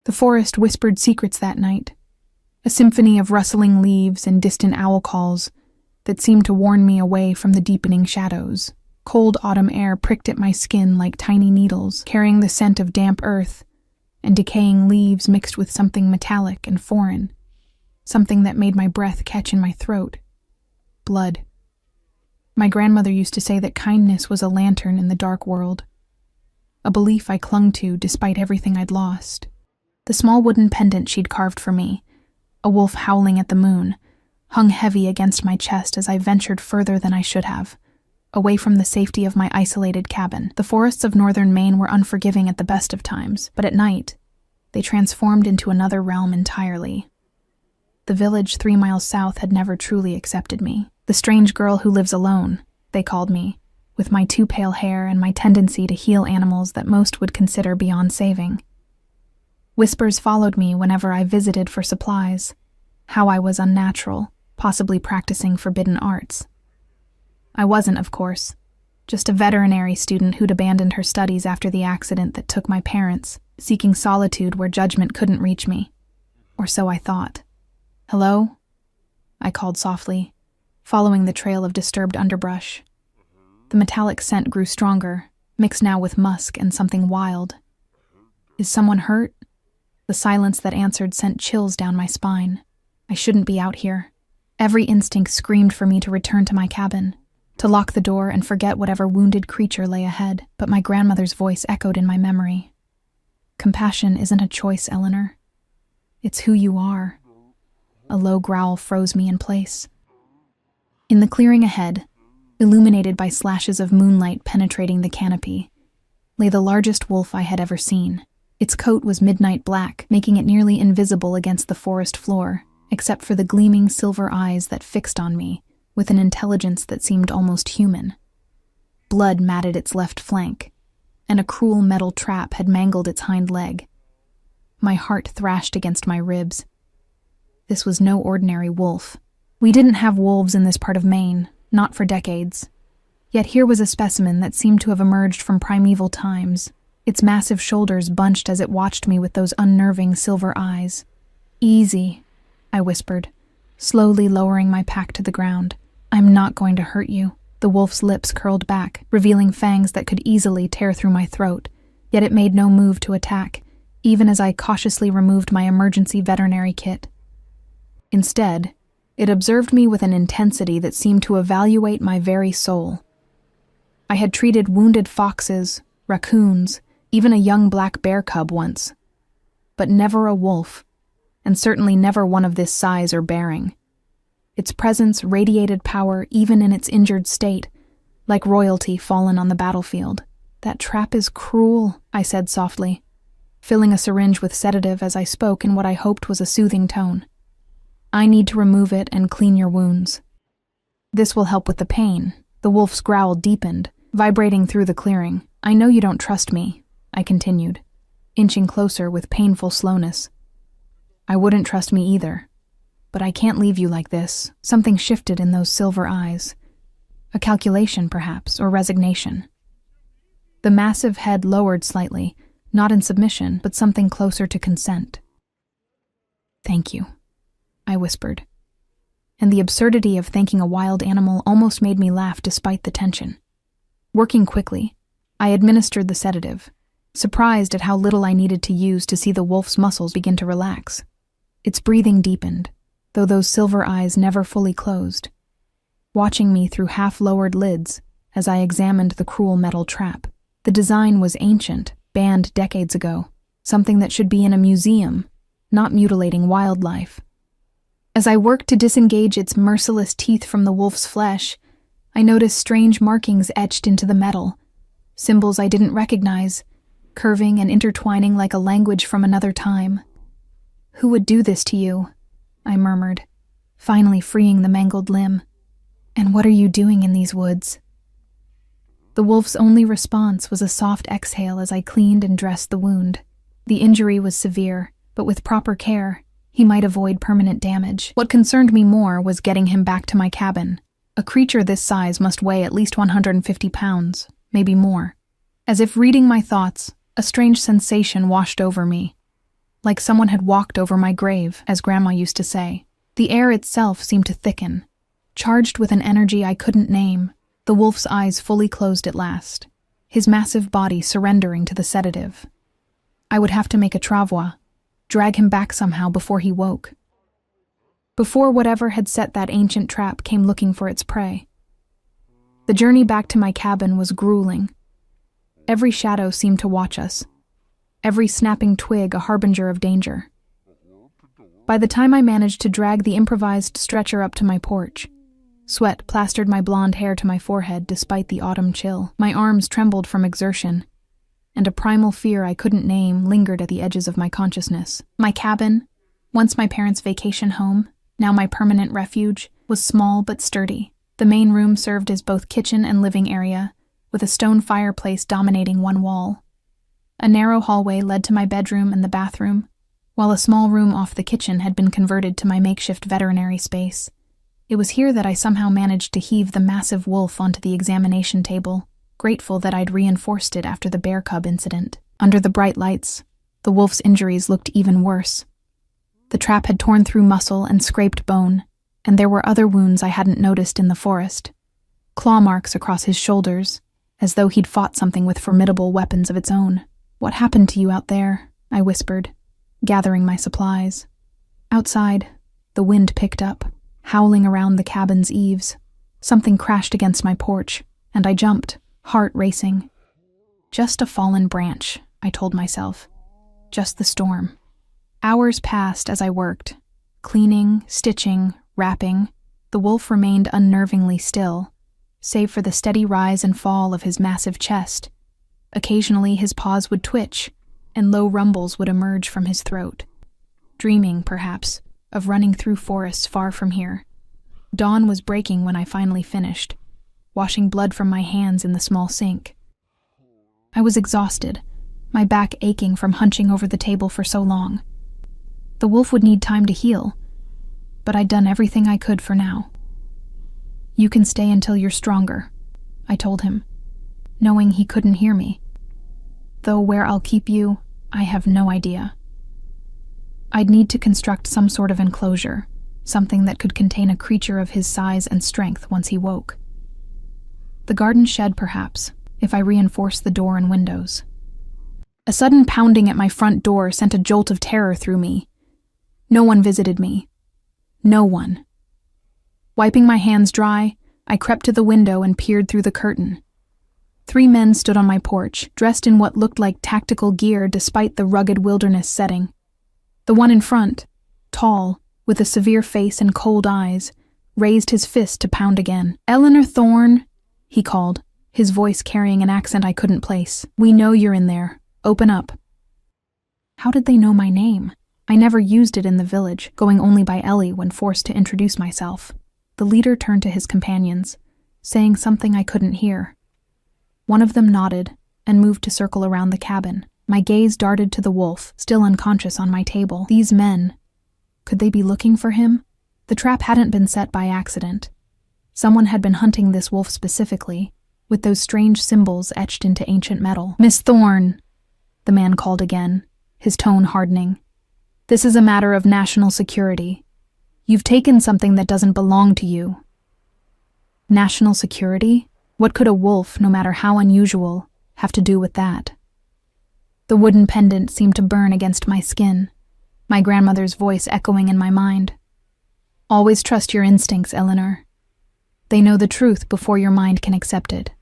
The forest whispered secrets that night, a symphony of rustling leaves and distant owl calls that seemed to warn me away from the deepening shadows. Cold autumn air pricked at my skin like tiny needles, carrying the scent of damp earth and decaying leaves mixed with something metallic and foreign, something that made my breath catch in my throat. Blood. My grandmother used to say that kindness was a lantern in the dark world, a belief I clung to despite everything I'd lost. The small wooden pendant she'd carved for me, a wolf howling at the moon, hung heavy against my chest as I ventured further than I should have, away from the safety of my isolated cabin. The forests of northern Maine were unforgiving at the best of times, but at night, they transformed into another realm entirely. The village 3 miles south had never truly accepted me. The strange girl who lives alone, they called me, with my too pale hair and my tendency to heal animals that most would consider beyond saving. Whispers followed me whenever I visited for supplies, how I was unnatural, possibly practicing forbidden arts. I wasn't, of course, just a veterinary student who'd abandoned her studies after the accident that took my parents, seeking solitude where judgment couldn't reach me. Or so I thought. "Hello?" I called softly, following the trail of disturbed underbrush. The metallic scent grew stronger, mixed now with musk and something wild. "Is someone hurt?" The silence that answered sent chills down my spine. I shouldn't be out here. Every instinct screamed for me to return to my cabin, to lock the door and forget whatever wounded creature lay ahead, but my grandmother's voice echoed in my memory. "Compassion isn't a choice, Eleanor. It's who you are." A low growl froze me in place. In the clearing ahead, illuminated by slashes of moonlight penetrating the canopy, lay the largest wolf I had ever seen. Its coat was midnight black, making it nearly invisible against the forest floor, except for the gleaming silver eyes that fixed on me, with an intelligence that seemed almost human. Blood matted its left flank, and a cruel metal trap had mangled its hind leg. My heart thrashed against my ribs. This was no ordinary wolf. We didn't have wolves in this part of Maine, not for decades. Yet here was a specimen that seemed to have emerged from primeval times, its massive shoulders bunched as it watched me with those unnerving silver eyes. "Easy," I whispered, slowly lowering my pack to the ground. "I'm not going to hurt you." The wolf's lips curled back, revealing fangs that could easily tear through my throat, yet it made no move to attack, even as I cautiously removed my emergency veterinary kit. Instead, it observed me with an intensity that seemed to evaluate my very soul. I had treated wounded foxes, raccoons, even a young black bear cub once, but never a wolf, and certainly never one of this size or bearing. Its presence radiated power even in its injured state, like royalty fallen on the battlefield. "That trap is cruel," I said softly, filling a syringe with sedative as I spoke in what I hoped was a soothing tone. "I need to remove it and clean your wounds. This will help with the pain." The wolf's growl deepened, vibrating through the clearing. "I know you don't trust me," I continued, inching closer with painful slowness. "I wouldn't trust me either. But I can't leave you like this." Something shifted in those silver eyes. A calculation, perhaps, or resignation. The massive head lowered slightly, not in submission, but something closer to consent. "Thank you," I whispered. And the absurdity of thanking a wild animal almost made me laugh despite the tension. Working quickly, I administered the sedative, surprised at how little I needed to use to see the wolf's muscles begin to relax. Its breathing deepened, though those silver eyes never fully closed, watching me through half-lowered lids as I examined the cruel metal trap. The design was ancient, banned decades ago, something that should be in a museum, not mutilating wildlife. As I worked to disengage its merciless teeth from the wolf's flesh, I noticed strange markings etched into the metal, symbols I didn't recognize, curving and intertwining like a language from another time. "Who would do this to you?" I murmured, finally freeing the mangled limb. "And what are you doing in these woods?" The wolf's only response was a soft exhale as I cleaned and dressed the wound. The injury was severe, but with proper care, he might avoid permanent damage. What concerned me more was getting him back to my cabin. A creature this size must weigh at least 150 pounds, maybe more. As if reading my thoughts, a strange sensation washed over me. like someone had walked over my grave, as Grandma used to say. The air itself seemed to thicken, charged with an energy I couldn't name. The wolf's eyes fully closed at last, his massive body surrendering to the sedative. I would have to make a travois, drag him back somehow before he woke. Before whatever had set that ancient trap came looking for its prey. The journey back to my cabin was grueling. Every shadow seemed to watch us, every snapping twig a harbinger of danger. By the time I managed to drag the improvised stretcher up to my porch, sweat plastered my blonde hair to my forehead despite the autumn chill. My arms trembled from exertion, and a primal fear I couldn't name lingered at the edges of my consciousness. My cabin, once my parents' vacation home, now my permanent refuge, was small but sturdy. The main room served as both kitchen and living area, with a stone fireplace dominating one wall. A narrow hallway led to my bedroom and the bathroom, while a small room off the kitchen had been converted to my makeshift veterinary space. It was here that I somehow managed to heave the massive wolf onto the examination table, grateful that I'd reinforced it after the bear cub incident. Under the bright lights, the wolf's injuries looked even worse. The trap had torn through muscle and scraped bone, and there were other wounds I hadn't noticed in the forest. Claw marks across his shoulders, as though he'd fought something with formidable weapons of its own. "What happened to you out there?" I whispered, gathering my supplies. Outside, the wind picked up, howling around the cabin's eaves. Something crashed against my porch, and I jumped, heart racing. Just a fallen branch, I told myself. Just the storm. Hours passed as I worked. Cleaning, stitching, wrapping. The wolf remained unnervingly still, save for the steady rise and fall of his massive chest. Occasionally his paws would twitch, and low rumbles would emerge from his throat. Dreaming, perhaps, of running through forests far from here. Dawn was breaking when I finally finished, washing blood from my hands in the small sink. I was exhausted, my back aching from hunching over the table for so long. The wolf would need time to heal, but I'd done everything I could for now. "You can stay until you're stronger," I told him, knowing he couldn't hear me. Though where I'll keep you, I have no idea. I'd need to construct some sort of enclosure, something that could contain a creature of his size and strength once he woke. The garden shed, perhaps, if I reinforced the door and windows. A sudden pounding at my front door sent a jolt of terror through me. No one visited me. No one. Wiping my hands dry, I crept to the window and peered through the curtain. 3 men stood on my porch, dressed in what looked like tactical gear despite the rugged wilderness setting. The one in front, tall, with a severe face and cold eyes, raised his fist to pound again. "Eleanor Thorne," he called, his voice carrying an accent I couldn't place. "We know you're in there. Open up." How did they know my name? I never used it in the village, going only by Ellie when forced to introduce myself. The leader turned to his companions, saying something I couldn't hear. One of them nodded and moved to circle around the cabin. My gaze darted to the wolf, still unconscious on my table. These men, could they be looking for him? The trap hadn't been set by accident. Someone had been hunting this wolf specifically, with those strange symbols etched into ancient metal. "Miss Thorne," the man called again, his tone hardening. "This is a matter of national security. You've taken something that doesn't belong to you." National security? What could a wolf, no matter how unusual, have to do with that? The wooden pendant seemed to burn against my skin, my grandmother's voice echoing in my mind. "Always trust your instincts, Eleanor. They know the truth before your mind can accept it."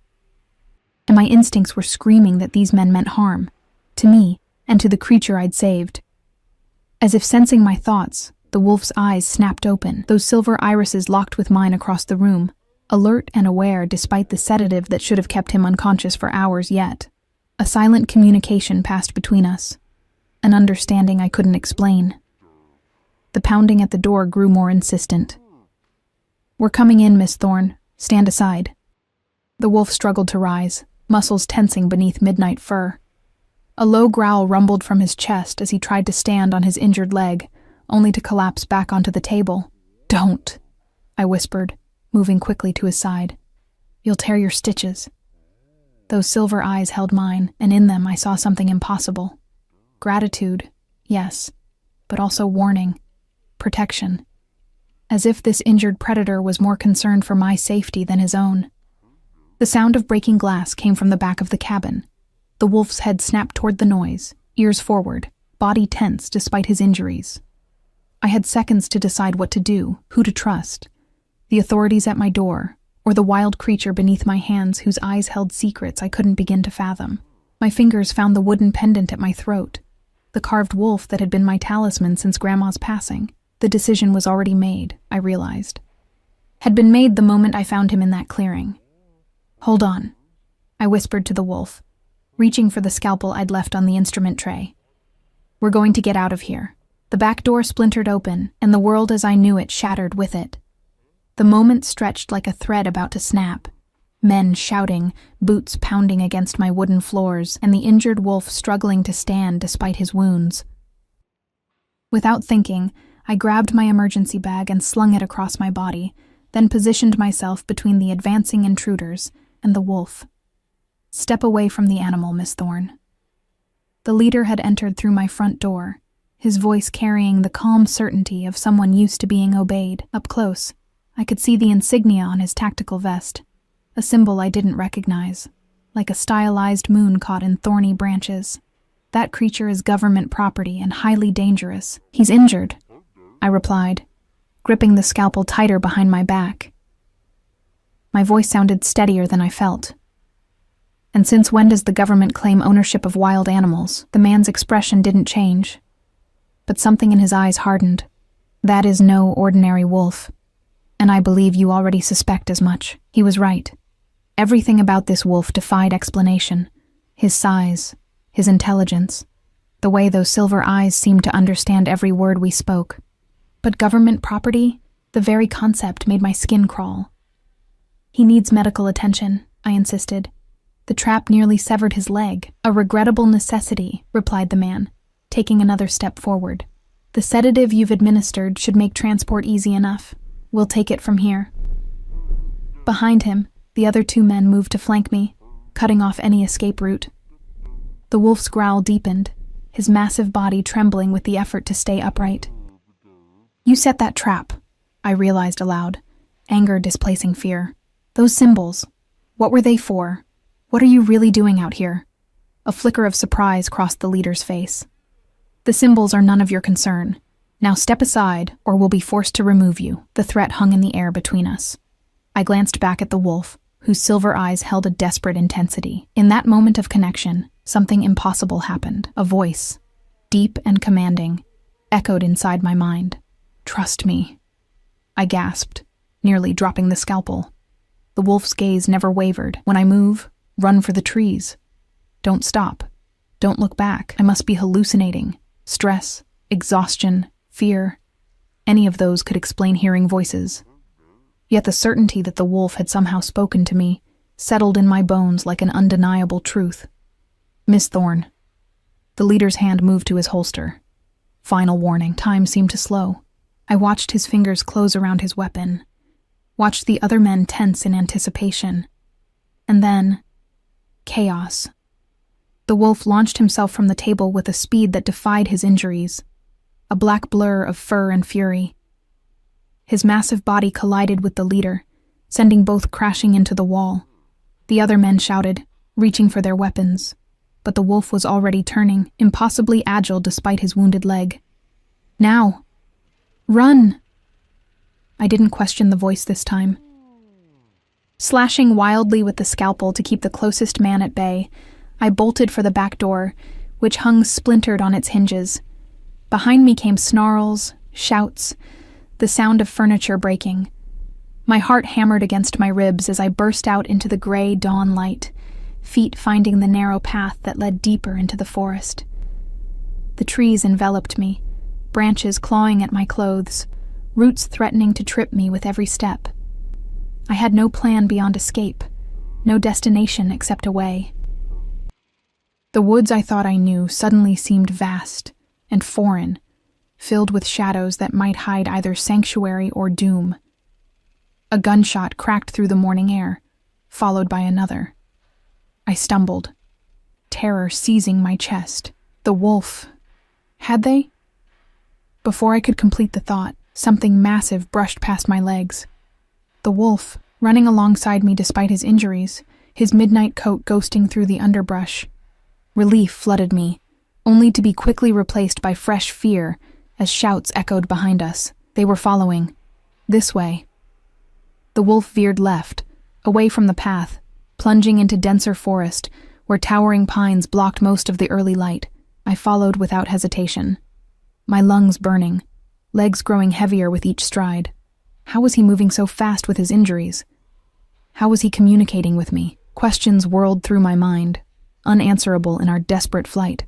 And my instincts were screaming that these men meant harm, to me and to the creature I'd saved. As if sensing my thoughts, the wolf's eyes snapped open, those silver irises locked with mine across the room, alert and aware despite the sedative that should have kept him unconscious for hours yet. A silent communication passed between us, an understanding I couldn't explain. The pounding at the door grew more insistent. "We're coming in, Miss Thorne. Stand aside." The wolf struggled to rise, muscles tensing beneath midnight fur. A low growl rumbled from his chest as he tried to stand on his injured leg, only to collapse back onto the table. "Don't," I whispered, moving quickly to his side. "You'll tear your stitches." Those silver eyes held mine, and in them I saw something impossible. Gratitude, yes, but also warning, protection, as if this injured predator was more concerned for my safety than his own. The sound of breaking glass came from the back of the cabin. The wolf's head snapped toward the noise, ears forward, body tense despite his injuries. I had seconds to decide what to do, who to trust, the authorities at my door, or the wild creature beneath my hands whose eyes held secrets I couldn't begin to fathom. My fingers found the wooden pendant at my throat, the carved wolf that had been my talisman since Grandma's passing. The decision was already made, I realized. Had been made the moment I found him in that clearing. "Hold on," I whispered to the wolf, reaching for the scalpel I'd left on the instrument tray. "We're going to get out of here." The back door splintered open, and the world as I knew it shattered with it. The moment stretched like a thread about to snap. Men shouting, boots pounding against my wooden floors, and the injured wolf struggling to stand despite his wounds. Without thinking, I grabbed my emergency bag and slung it across my body, then positioned myself between the advancing intruders and the wolf. "Step away from the animal, Miss Thorne." The leader had entered through my front door, his voice carrying the calm certainty of someone used to being obeyed. Up close, I could see the insignia on his tactical vest, a symbol I didn't recognize, like a stylized moon caught in thorny branches. "That creature is government property and highly dangerous. He's injured," I replied, gripping the scalpel tighter behind my back. My voice sounded steadier than I felt. "And since when does the government claim ownership of wild animals?" The man's expression didn't change, but something in his eyes hardened. "That is no ordinary wolf, and I believe you already suspect as much." He was right. Everything about this wolf defied explanation. His size, his intelligence, the way those silver eyes seemed to understand every word we spoke. But government property, the very concept made my skin crawl. "He needs medical attention," I insisted. "The trap nearly severed his leg." "A regrettable necessity," replied the man, taking another step forward. "The sedative you've administered should make transport easy enough. We'll take it from here." Behind him, the other two men moved to flank me, cutting off any escape route. The wolf's growl deepened, his massive body trembling with the effort to stay upright. "You set that trap," I realized aloud, anger displacing fear. "Those symbols, what were they for? What are you really doing out here?" A flicker of surprise crossed the leader's face. "The symbols are none of your concern. Now step aside, or we'll be forced to remove you." The threat hung in the air between us. I glanced back at the wolf, whose silver eyes held a desperate intensity. In that moment of connection, something impossible happened. A voice, deep and commanding, echoed inside my mind. "Trust me," I gasped, nearly dropping the scalpel. The wolf's gaze never wavered. "When I move, run for the trees. Don't stop. Don't look back." I must be hallucinating. Stress, exhaustion, fear. Any of those could explain hearing voices. Yet the certainty that the wolf had somehow spoken to me settled in my bones like an undeniable truth. "Miss Thorne." The leader's hand moved to his holster. Final warning. Time seemed to slow. I watched his fingers close around his weapon, watched the other men tense in anticipation. And then, chaos. The wolf launched himself from the table with a speed that defied his injuries, a black blur of fur and fury. His massive body collided with the leader, sending both crashing into the wall. The other men shouted, reaching for their weapons, but the wolf was already turning, impossibly agile despite his wounded leg. "Now! Run!" I didn't question the voice this time. Slashing wildly with the scalpel to keep the closest man at bay, I bolted for the back door, which hung splintered on its hinges. Behind me came snarls, shouts, the sound of furniture breaking. My heart hammered against my ribs as I burst out into the gray dawn light, feet finding the narrow path that led deeper into the forest. The trees enveloped me, branches clawing at my clothes, roots threatening to trip me with every step. I had no plan beyond escape, no destination except a way. The woods I thought I knew suddenly seemed vast and foreign, filled with shadows that might hide either sanctuary or doom. A gunshot cracked through the morning air, followed by another. I stumbled, terror seizing my chest. The wolf. Had they? Before I could complete the thought, something massive brushed past my legs. The wolf, running alongside me despite his injuries, his midnight coat ghosting through the underbrush. Relief flooded me, only to be quickly replaced by fresh fear as shouts echoed behind us. They were following. This way. The wolf veered left, away from the path, plunging into denser forest, where towering pines blocked most of the early light. I followed without hesitation. My lungs burning, legs growing heavier with each stride. How was he moving so fast with his injuries? How was he communicating with me? Questions whirled through my mind, unanswerable in our desperate flight.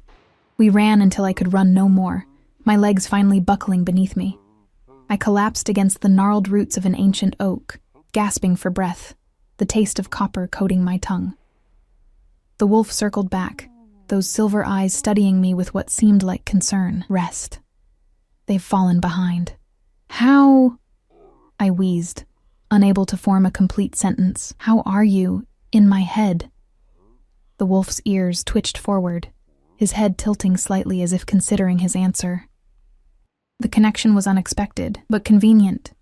We ran until I could run no more, my legs finally buckling beneath me. I collapsed against the gnarled roots of an ancient oak, gasping for breath, the taste of copper coating my tongue. The wolf circled back, those silver eyes studying me with what seemed like concern. Rest. They've fallen behind. How? I wheezed, unable to form a complete sentence. How are you? In my head. The wolf's ears twitched forward, his head tilting slightly as if considering his answer. The connection was unexpected, but convenient.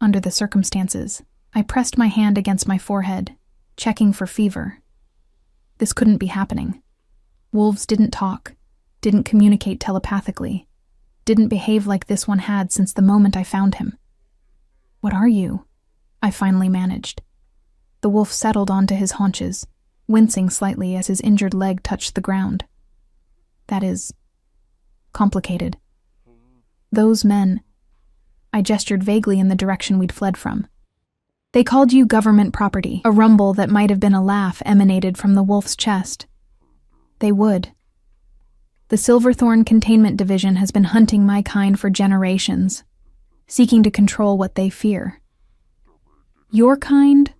Under the circumstances, I pressed my hand against my forehead, checking for fever. This couldn't be happening. Wolves didn't talk, didn't communicate telepathically, didn't behave like this one had since the moment I found him. What are you? I finally managed. The wolf settled onto his haunches, wincing slightly as his injured leg touched the ground. That is complicated. Those men, I gestured vaguely in the direction we'd fled from. They called you government property. A rumble that might have been a laugh emanated from the wolf's chest. They would. The Silverthorn Containment Division has been hunting my kind for generations, seeking to control what they fear. Your kind?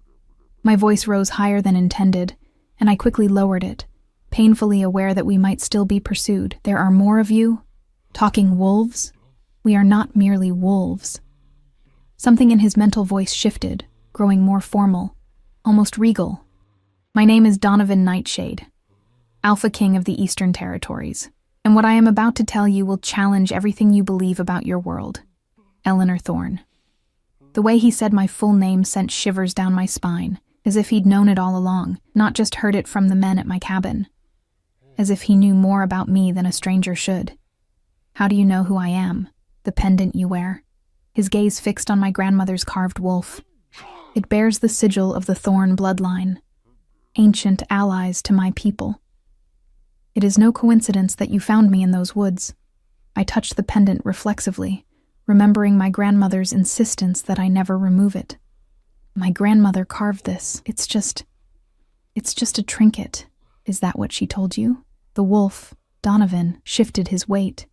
My voice rose higher than intended, and I quickly lowered it, painfully aware that we might still be pursued. There are more of you? Talking wolves? We are not merely wolves. Something in his mental voice shifted, growing more formal, almost regal. My name is Donovan Nightshade, Alpha King of the Eastern Territories, and what I am about to tell you will challenge everything you believe about your world. Eleanor Thorne. The way he said my full name sent shivers down my spine, as if he'd known it all along, not just heard it from the men at my cabin. As if he knew more about me than a stranger should. How do you know who I am? The pendant you wear. His gaze fixed on my grandmother's carved wolf. It bears the sigil of the Thorne bloodline, ancient allies to my people. It is no coincidence that you found me in those woods. I touched the pendant reflexively, remembering my grandmother's insistence that I never remove it. My grandmother carved this. It's just a trinket. Is that what she told you? The wolf, Donovan, shifted his weight,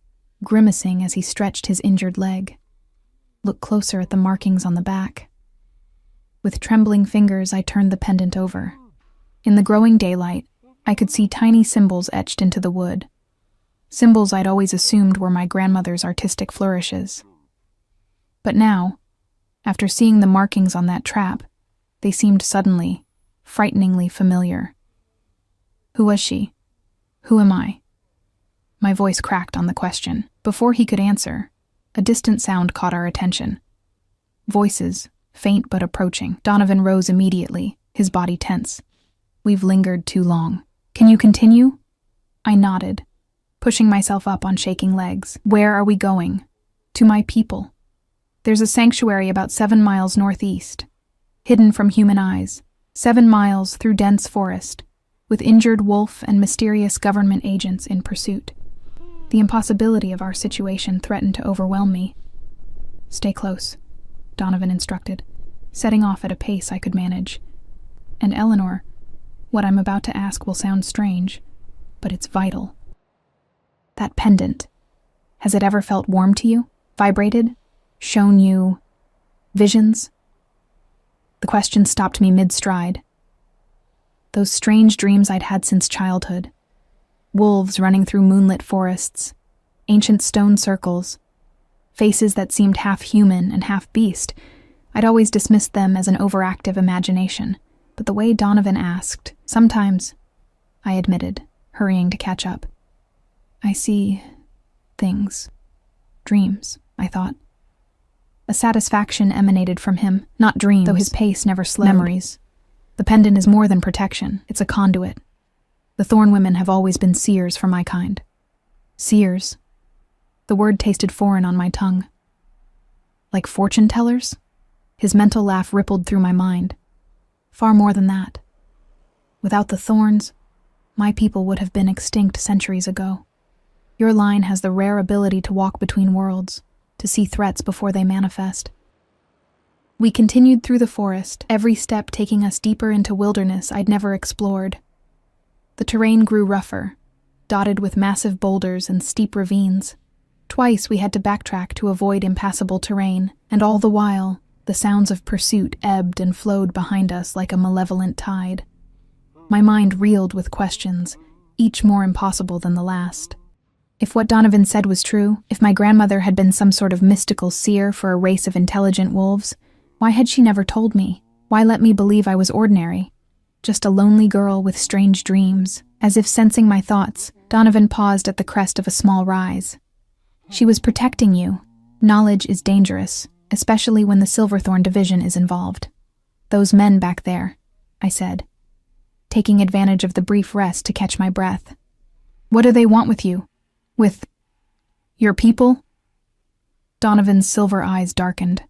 grimacing as he stretched his injured leg. Look closer at the markings on the back. With trembling fingers, I turned the pendant over. In the growing daylight, I could see tiny symbols etched into the wood. Symbols I'd always assumed were my grandmother's artistic flourishes. But now, after seeing the markings on that trap, they seemed suddenly, frighteningly familiar. Who was she? Who am I? My voice cracked on the question. Before he could answer, a distant sound caught our attention. Voices, faint but approaching. Donovan rose immediately, his body tense. We've lingered too long. Can you continue? I nodded, pushing myself up on shaking legs. Where are we going? To my people. There's a sanctuary about 7 miles northeast, hidden from human eyes, 7 miles through dense forest, with injured wolf and mysterious government agents in pursuit. The impossibility of our situation threatened to overwhelm me. Stay close, Donovan instructed, setting off at a pace I could manage. And Eleanor, what I'm about to ask will sound strange, but it's vital. That pendant, has it ever felt warm to you? Vibrated? Shown you visions? The question stopped me mid-stride. Those strange dreams I'd had since childhood. Wolves running through moonlit forests, ancient stone circles, faces that seemed half human and half beast. I'd always dismissed them as an overactive imagination, but the way Donovan asked, sometimes, I admitted, hurrying to catch up. I see things, dreams. I thought. A satisfaction emanated from him, not dreams, though his pace never slowed. Memories. The pendant is more than protection, it's a conduit. The Thorn women have always been seers for my kind. Seers. The word tasted foreign on my tongue. Like fortune tellers? His mental laugh rippled through my mind. Far more than that. Without the thorns, my people would have been extinct centuries ago. Your line has the rare ability to walk between worlds, to see threats before they manifest. We continued through the forest, every step taking us deeper into wilderness I'd never explored. The terrain grew rougher, dotted with massive boulders and steep ravines. Twice we had to backtrack to avoid impassable terrain, and all the while, the sounds of pursuit ebbed and flowed behind us like a malevolent tide. My mind reeled with questions, each more impossible than the last. If what Donovan said was true, if my grandmother had been some sort of mystical seer for a race of intelligent wolves, why had she never told me? Why let me believe I was ordinary? Just a lonely girl with strange dreams. As if sensing my thoughts, Donovan paused at the crest of a small rise. She was protecting you. Knowledge is dangerous, especially when the Silverthorn division is involved. Those men back there, I said, taking advantage of the brief rest to catch my breath. What do they want with you? With your people? Donovan's silver eyes darkened.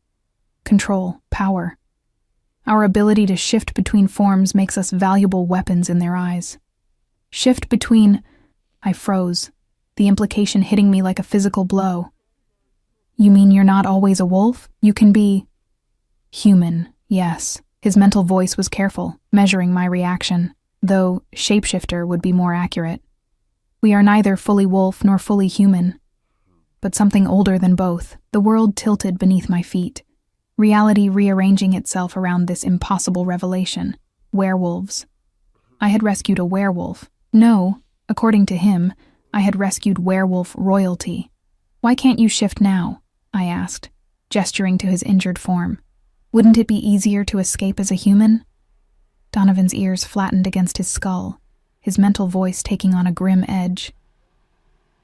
Control, power. Our ability to shift between forms makes us valuable weapons in their eyes. Shift between... I froze, the implication hitting me like a physical blow. You mean you're not always a wolf? You can be... human, yes. His mental voice was careful, measuring my reaction, though shapeshifter would be more accurate. We are neither fully wolf nor fully human, but something older than both. The world tilted beneath my feet, reality rearranging itself around this impossible revelation. Werewolves. I had rescued a werewolf. No, according to him, I had rescued werewolf royalty. Why can't you shift now? I asked, gesturing to his injured form. Wouldn't it be easier to escape as a human? Donovan's ears flattened against his skull, his mental voice taking on a grim edge.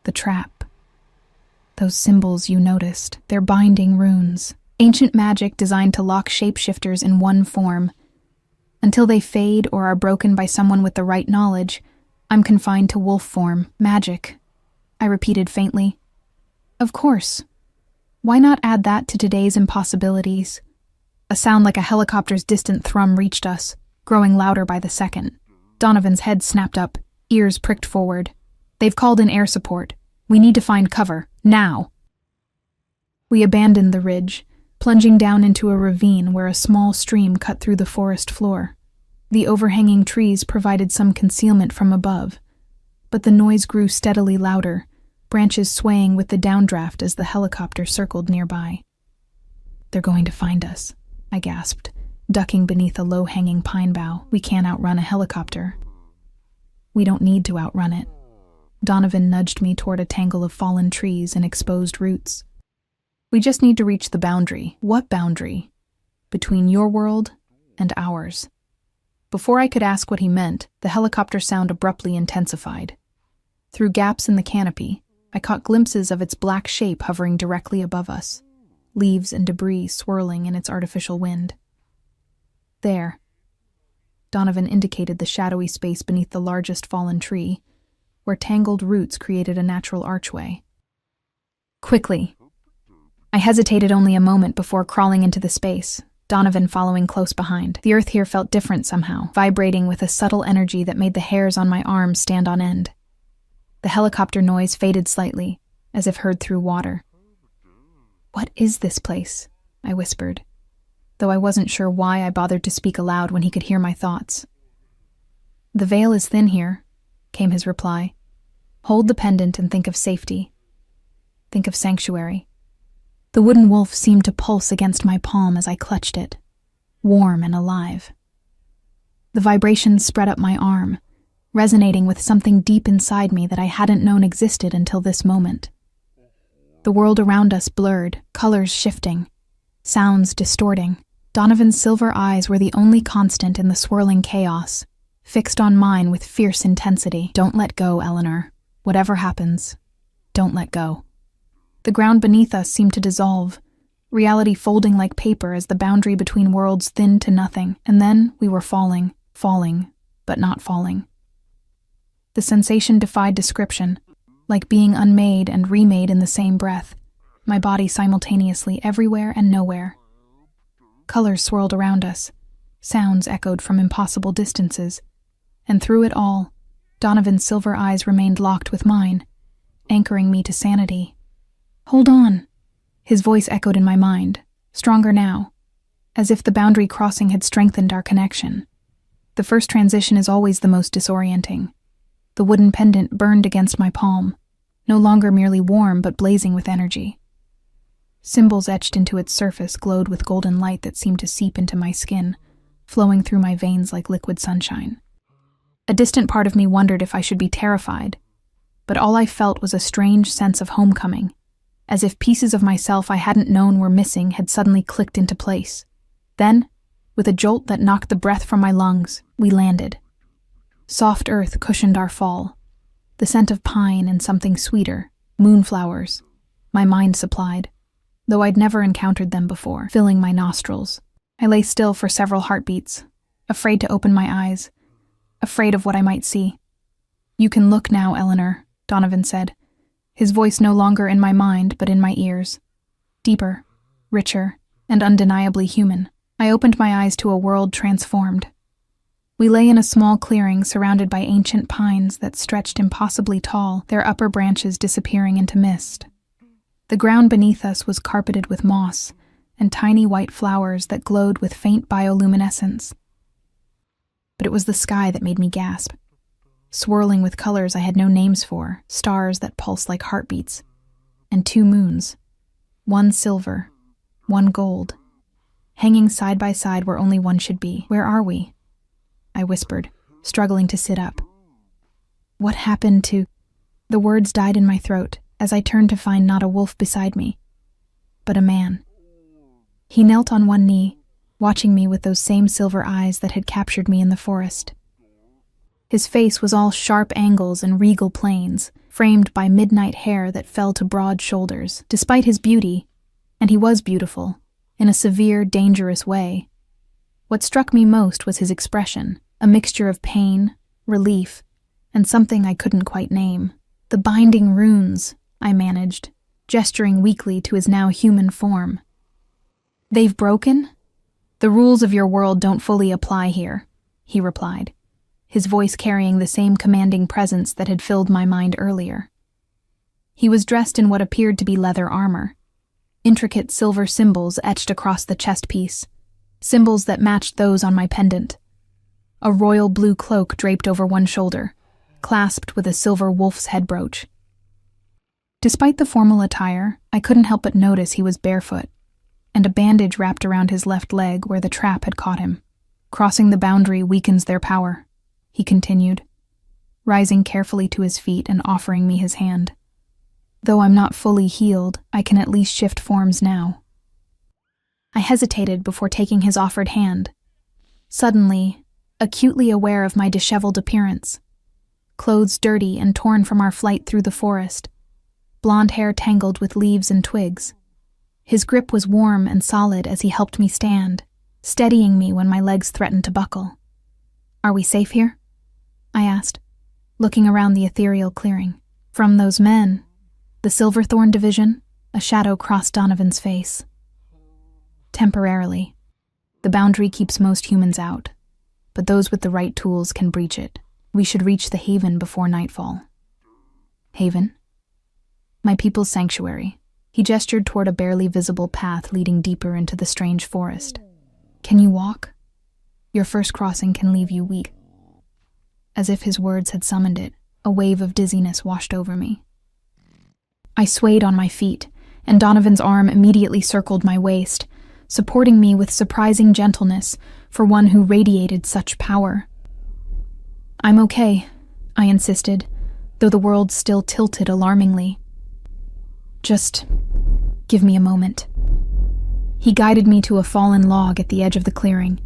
The trap. Those symbols you noticed, they're binding runes. Ancient magic designed to lock shapeshifters in one form. Until they fade or are broken by someone with the right knowledge, I'm confined to wolf form, magic. I repeated faintly. Of course. Why not add that to today's impossibilities? A sound like a helicopter's distant thrum reached us, growing louder by the second. Donovan's head snapped up, ears pricked forward. They've called in air support. We need to find cover, now. We abandoned the ridge, plunging down into a ravine where a small stream cut through the forest floor. The overhanging trees provided some concealment from above, but the noise grew steadily louder, branches swaying with the downdraft as the helicopter circled nearby. They're going to find us, I gasped, ducking beneath a low-hanging pine bough. We can't outrun a helicopter. We don't need to outrun it. Donovan nudged me toward a tangle of fallen trees and exposed roots. We just need to reach the boundary. What boundary? Between your world and ours. Before I could ask what he meant, the helicopter sound abruptly intensified. Through gaps in the canopy, I caught glimpses of its black shape hovering directly above us, leaves and debris swirling in its artificial wind. There. Donovan indicated the shadowy space beneath the largest fallen tree, where tangled roots created a natural archway. Quickly. I hesitated only a moment before crawling into the space, Donovan following close behind. The earth here felt different somehow, vibrating with a subtle energy that made the hairs on my arms stand on end. The helicopter noise faded slightly, as if heard through water. What is this place? I whispered, though I wasn't sure why I bothered to speak aloud when he could hear my thoughts. The veil is thin here, came his reply. Hold the pendant and think of safety. Think of sanctuary. The wooden wolf seemed to pulse against my palm as I clutched it, warm and alive. The vibrations spread up my arm, resonating with something deep inside me that I hadn't known existed until this moment. The world around us blurred, colors shifting, sounds distorting. Donovan's silver eyes were the only constant in the swirling chaos, fixed on mine with fierce intensity. Don't let go, Eleanor. Whatever happens, don't let go. The ground beneath us seemed to dissolve, reality folding like paper as the boundary between worlds thinned to nothing, and then we were falling, but not falling. The sensation defied description, like being unmade and remade in the same breath, my body simultaneously everywhere and nowhere. Colors swirled around us, sounds echoed from impossible distances, and through it all, Donovan's silver eyes remained locked with mine, anchoring me to sanity. "Hold on," his voice echoed in my mind, stronger now, as if the boundary crossing had strengthened our connection. The first transition is always the most disorienting. The wooden pendant burned against my palm, no longer merely warm but blazing with energy. Symbols etched into its surface glowed with golden light that seemed to seep into my skin, flowing through my veins like liquid sunshine. A distant part of me wondered if I should be terrified, but all I felt was a strange sense of homecoming, as if pieces of myself I hadn't known were missing had suddenly clicked into place. Then, with a jolt that knocked the breath from my lungs, we landed. Soft earth cushioned our fall, the scent of pine and something sweeter, moonflowers, my mind supplied, though I'd never encountered them before, filling my nostrils. I lay still for several heartbeats, afraid to open my eyes, afraid of what I might see. "You can look now, Eleanor," Donovan said, his voice no longer in my mind but in my ears. Deeper, richer, and undeniably human. I opened my eyes to a world transformed. We lay in a small clearing surrounded by ancient pines that stretched impossibly tall, their upper branches disappearing into mist. The ground beneath us was carpeted with moss and tiny white flowers that glowed with faint bioluminescence. But it was the sky that made me gasp, swirling with colors I had no names for, stars that pulsed like heartbeats, and 2 moons, one silver, one gold, hanging side by side where only one should be. "Where are we?" I whispered, struggling to sit up. "What happened to—" The words died in my throat as I turned to find not a wolf beside me, but a man. He knelt on one knee, watching me with those same silver eyes that had captured me in the forest. His face was all sharp angles and regal planes, framed by midnight hair that fell to broad shoulders. Despite his beauty, and he was beautiful, in a severe, dangerous way, what struck me most was his expression, a mixture of pain, relief, and something I couldn't quite name. "The binding runes," I managed, gesturing weakly to his now human form. "They've broken? The rules of your world don't fully apply here," he replied, his voice carrying the same commanding presence that had filled my mind earlier. He was dressed in what appeared to be leather armor, intricate silver symbols etched across the chest piece, symbols that matched those on my pendant. A royal blue cloak draped over one shoulder, clasped with a silver wolf's head brooch. Despite the formal attire, I couldn't help but notice he was barefoot, and a bandage wrapped around his left leg where the trap had caught him. "Crossing the boundary weakens their power," he continued, rising carefully to his feet and offering me his hand. "Though I'm not fully healed, I can at least shift forms now." I hesitated before taking his offered hand, suddenly, acutely aware of my disheveled appearance. Clothes dirty and torn from our flight through the forest, blonde hair tangled with leaves and twigs. His grip was warm and solid as he helped me stand, steadying me when my legs threatened to buckle. "Are we safe here?" I asked, looking around the ethereal clearing. "From those men, the Silverthorn division," a shadow crossed Donovan's face. "Temporarily. The boundary keeps most humans out, but those with the right tools can breach it. We should reach the haven before nightfall." "Haven?" "My people's sanctuary." He gestured toward a barely visible path leading deeper into the strange forest. "Can you walk? Your first crossing can leave you weak." As if his words had summoned it, a wave of dizziness washed over me. I swayed on my feet, and Donovan's arm immediately circled my waist, supporting me with surprising gentleness for one who radiated such power. "I'm okay," I insisted, though the world still tilted alarmingly. "Just give me a moment." He guided me to a fallen log at the edge of the clearing,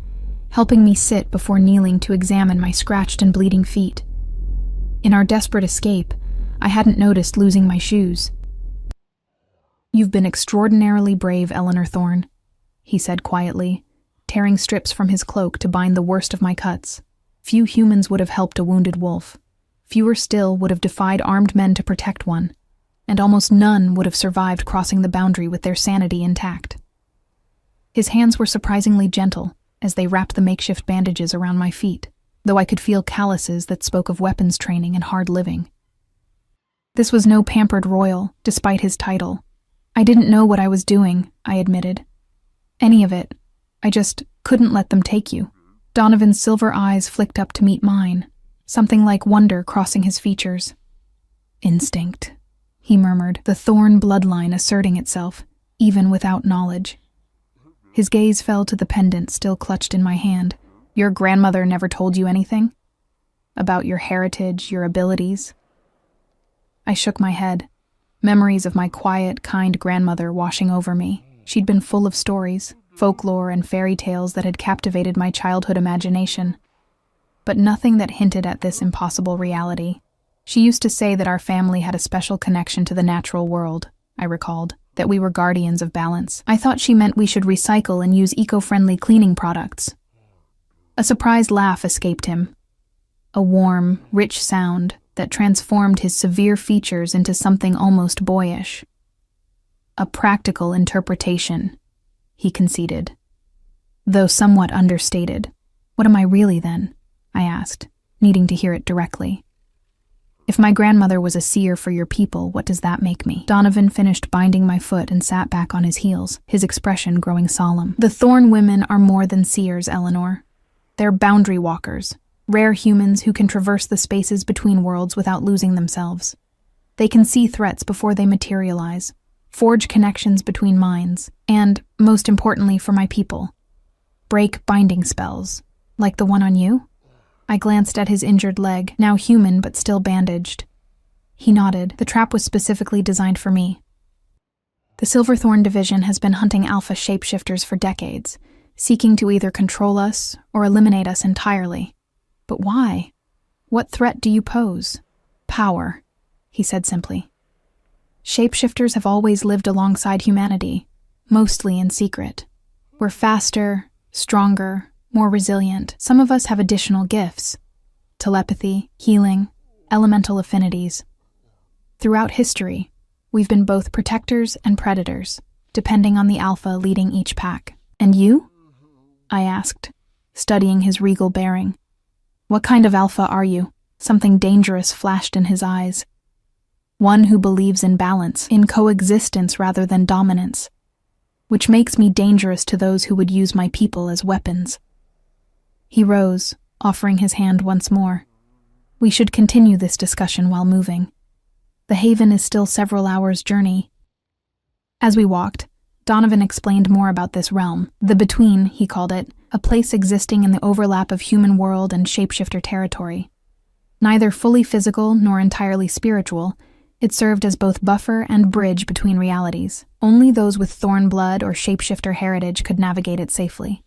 helping me sit before kneeling to examine my scratched and bleeding feet. In our desperate escape, I hadn't noticed losing my shoes. "You've been extraordinarily brave, Eleanor Thorne," he said quietly, tearing strips from his cloak to bind the worst of my cuts. "Few humans would have helped a wounded wolf. Fewer still would have defied armed men to protect one, and almost none would have survived crossing the boundary with their sanity intact." His hands were surprisingly gentle as they wrapped the makeshift bandages around my feet, though I could feel calluses that spoke of weapons training and hard living. This was no pampered royal, despite his title. "I didn't know what I was doing," I admitted. "Any of it. I just couldn't let them take you." Donovan's silver eyes flicked up to meet mine, something like wonder crossing his features. "Instinct," he murmured, the Thorne bloodline asserting itself, even without knowledge. His gaze fell to the pendant still clutched in my hand. "Your grandmother never told you anything? About your heritage, your abilities?" I shook my head, memories of my quiet, kind grandmother washing over me. She'd been full of stories, folklore, and fairy tales that had captivated my childhood imagination, but nothing that hinted at this impossible reality. She used to say that our family had a special connection to the natural world, I recalled, that we were guardians of balance. I thought she meant we should recycle and use eco-friendly cleaning products. A surprised laugh escaped him, a warm, rich sound that transformed his severe features into something almost boyish. "A practical interpretation," he conceded, though somewhat understated. "What am I really, then?" I asked, needing to hear it directly. "If my grandmother was a seer for your people, what does that make me?" Donovan finished binding my foot and sat back on his heels, his expression growing solemn. "The Thorne women are more than seers, Eleanor. They're boundary walkers, rare humans who can traverse the spaces between worlds without losing themselves. They can see threats before they materialize, forge connections between minds, and, most importantly for my people, break binding spells, like the one on you?" I glanced at his injured leg, now human but still bandaged. He nodded. "The trap was specifically designed for me. The Silverthorn Division has been hunting alpha shapeshifters for decades, seeking to either control us or eliminate us entirely. But why? What threat do you pose?" "Power," he said simply. "Shapeshifters have always lived alongside humanity, mostly in secret. We're faster, stronger, more resilient. Some of us have additional gifts: telepathy, healing, elemental affinities. Throughout history, we've been both protectors and predators, depending on the alpha leading each pack." "And you?" I asked, studying his regal bearing. "What kind of alpha are you?" Something dangerous flashed in his eyes. "One who believes in balance, in coexistence rather than dominance, which makes me dangerous to those who would use my people as weapons." He rose, offering his hand once more. "We should continue this discussion while moving. The haven is still several hours' journey." As we walked, Donovan explained more about this realm, the Between, he called it, a place existing in the overlap of human world and shapeshifter territory. Neither fully physical nor entirely spiritual, it served as both buffer and bridge between realities. Only those with Thorne blood or shapeshifter heritage could navigate it safely.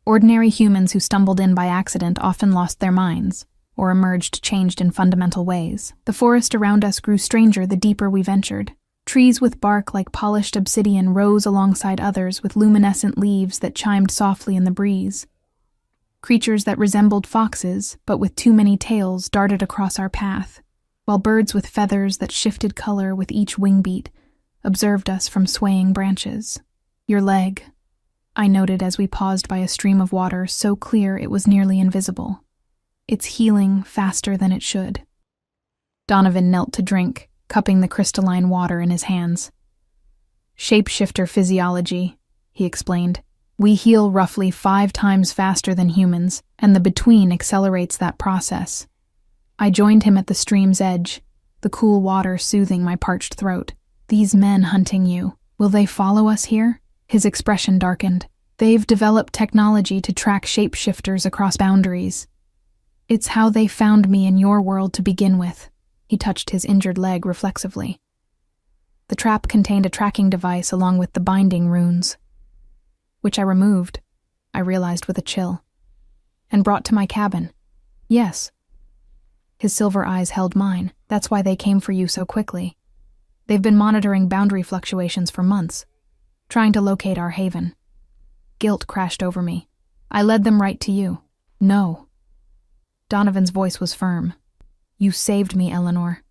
Ordinary humans who stumbled in by accident often lost their minds, or emerged changed in fundamental ways. The forest around us grew stranger the deeper we ventured. Trees with bark like polished obsidian rose alongside others with luminescent leaves that chimed softly in the breeze. Creatures that resembled foxes, but with too many tails, darted across our path, while birds with feathers that shifted color with each wing beat observed us from swaying branches. "Your leg," I noted as we paused by a stream of water so clear it was nearly invisible. "It's healing faster than it should." Donovan knelt to drink, cupping the crystalline water in his hands. "Shapeshifter physiology," he explained. "We heal roughly 5 times faster than humans, and the Between accelerates that process." I joined him at the stream's edge, the cool water soothing my parched throat. "These men hunting you, will they follow us here?" His expression darkened. "They've developed technology to track shapeshifters across boundaries. It's how they found me in your world to begin with." He touched his injured leg reflexively. The trap contained a tracking device along with the binding runes, which I removed, I realized with a chill, and brought to my cabin. "Yes." His silver eyes held mine. "That's why they came for you so quickly." They've been monitoring boundary fluctuations for months, trying to locate our haven. Guilt crashed over me. I led them right to you. No. Donovan's voice was firm. You saved me, Eleanor.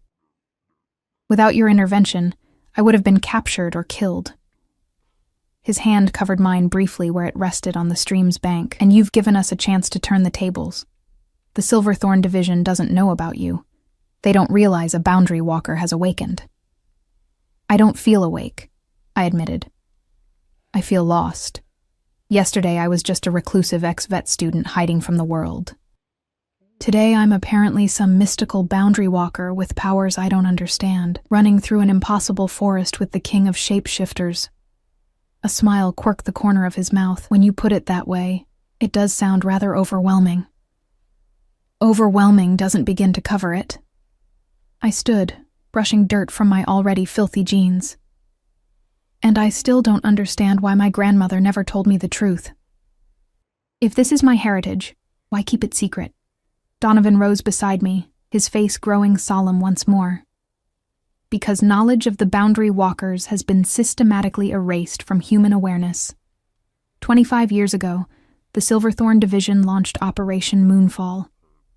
Without your intervention, I would have been captured or killed. His hand covered mine briefly where it rested on the stream's bank, and you've given us a chance to turn the tables. The Silverthorn Division doesn't know about you. They don't realize a boundary walker has awakened. I don't feel awake, I admitted. I feel lost. Yesterday I was just a reclusive ex-vet student hiding from the world. Today I'm apparently some mystical boundary walker with powers I don't understand, running through an impossible forest with the king of shapeshifters. A smile quirked the corner of his mouth. When you put it that way, it does sound rather overwhelming. Overwhelming doesn't begin to cover it. I stood, brushing dirt from my already filthy jeans. And I still don't understand why my grandmother never told me the truth. If this is my heritage, why keep it secret? Donovan rose beside me, his face growing solemn once more. Because knowledge of the boundary walkers has been systematically erased from human awareness. 25 years ago, the Silverthorn Division launched Operation Moonfall,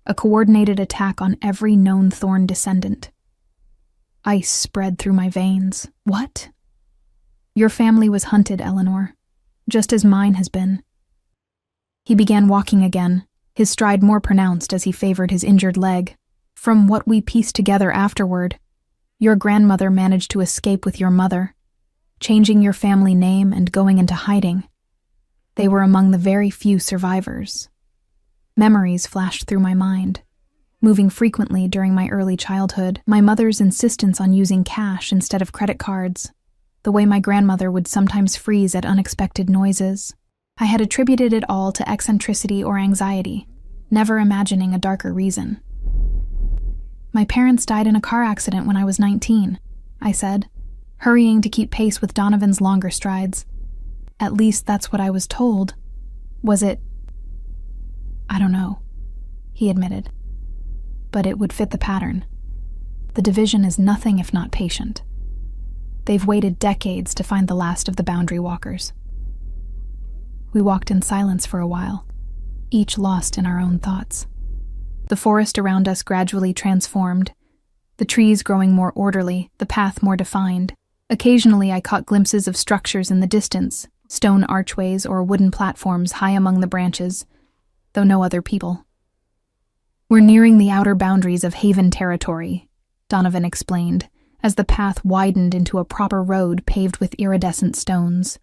a coordinated attack on every known Thorn descendant. Ice spread through my veins. What? Your family was hunted, Eleanor, just as mine has been. He began walking again, his stride more pronounced as he favored his injured leg. From what we pieced together afterward, your grandmother managed to escape with your mother, changing your family name and going into hiding. They were among the very few survivors. Memories flashed through my mind, moving frequently during my early childhood, my mother's insistence on using cash instead of credit cards, the way my grandmother would sometimes freeze at unexpected noises. I had attributed it all to eccentricity or anxiety, never imagining a darker reason. My parents died in a car accident when I was 19, I said, hurrying to keep pace with Donovan's longer strides. At least that's what I was told. Was it? I don't know, he admitted. But it would fit the pattern. The division is nothing if not patient. They've waited decades to find the last of the boundary walkers. We walked in silence for a while, each lost in our own thoughts. The forest around us gradually transformed, the trees growing more orderly, the path more defined. Occasionally I caught glimpses of structures in the distance, stone archways or wooden platforms high among the branches, though no other people. We're nearing the outer boundaries of Haven territory, Donovan explained, as the path widened into a proper road paved with iridescent stones.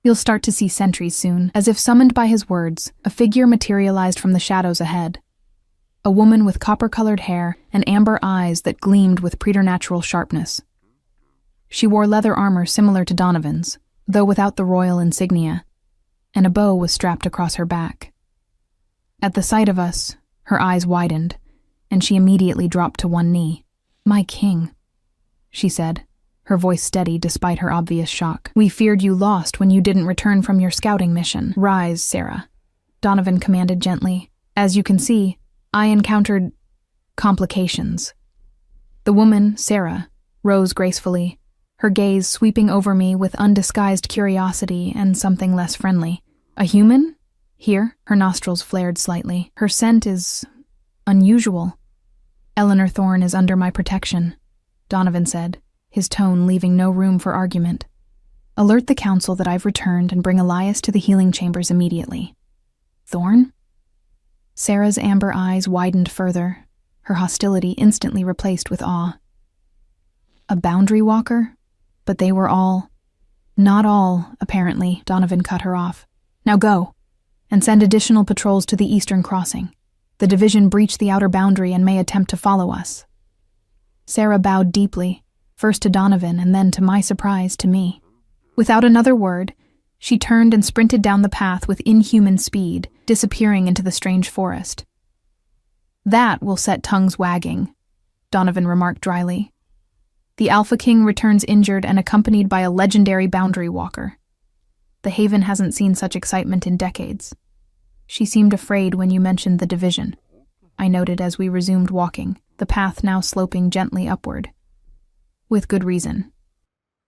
You'll start to see sentries soon. As if summoned by his words, a figure materialized from the shadows ahead. A woman with copper-colored hair and amber eyes that gleamed with preternatural sharpness. She wore leather armor similar to Donovan's, though without the royal insignia, and a bow was strapped across her back. At the sight of us, her eyes widened, and she immediately dropped to one knee. "My king," she said, her voice steady despite her obvious shock. "We feared you lost when you didn't return from your scouting mission. Rise, Sarah," Donovan commanded gently. "As you can see, I encountered complications." The woman, Sarah, rose gracefully, her gaze sweeping over me with undisguised curiosity and something less friendly. "A human? Here?" Her nostrils flared slightly. "Her scent is unusual." "Eleanor Thorne is under my protection," Donovan said, his tone leaving no room for argument. "Alert the council that I've returned and bring Elias to the healing chambers immediately." "Thorne?" Sarah's amber eyes widened further, her hostility instantly replaced with awe. "A boundary walker? But they were all—" "Not all, apparently," Donovan cut her off. "Now go, and send additional patrols to the eastern crossing. The division breached the outer boundary and may attempt to follow us." Sarah bowed deeply, first to Donovan and then, to my surprise, to me. Without another word, she turned and sprinted down the path with inhuman speed, disappearing into the strange forest. "That will set tongues wagging," Donovan remarked dryly. "The Alpha King returns injured and accompanied by a legendary boundary walker. The Haven hasn't seen such excitement in decades. She seemed afraid when you mentioned the division," I noted as we resumed walking, the path now sloping gently upward. With good reason.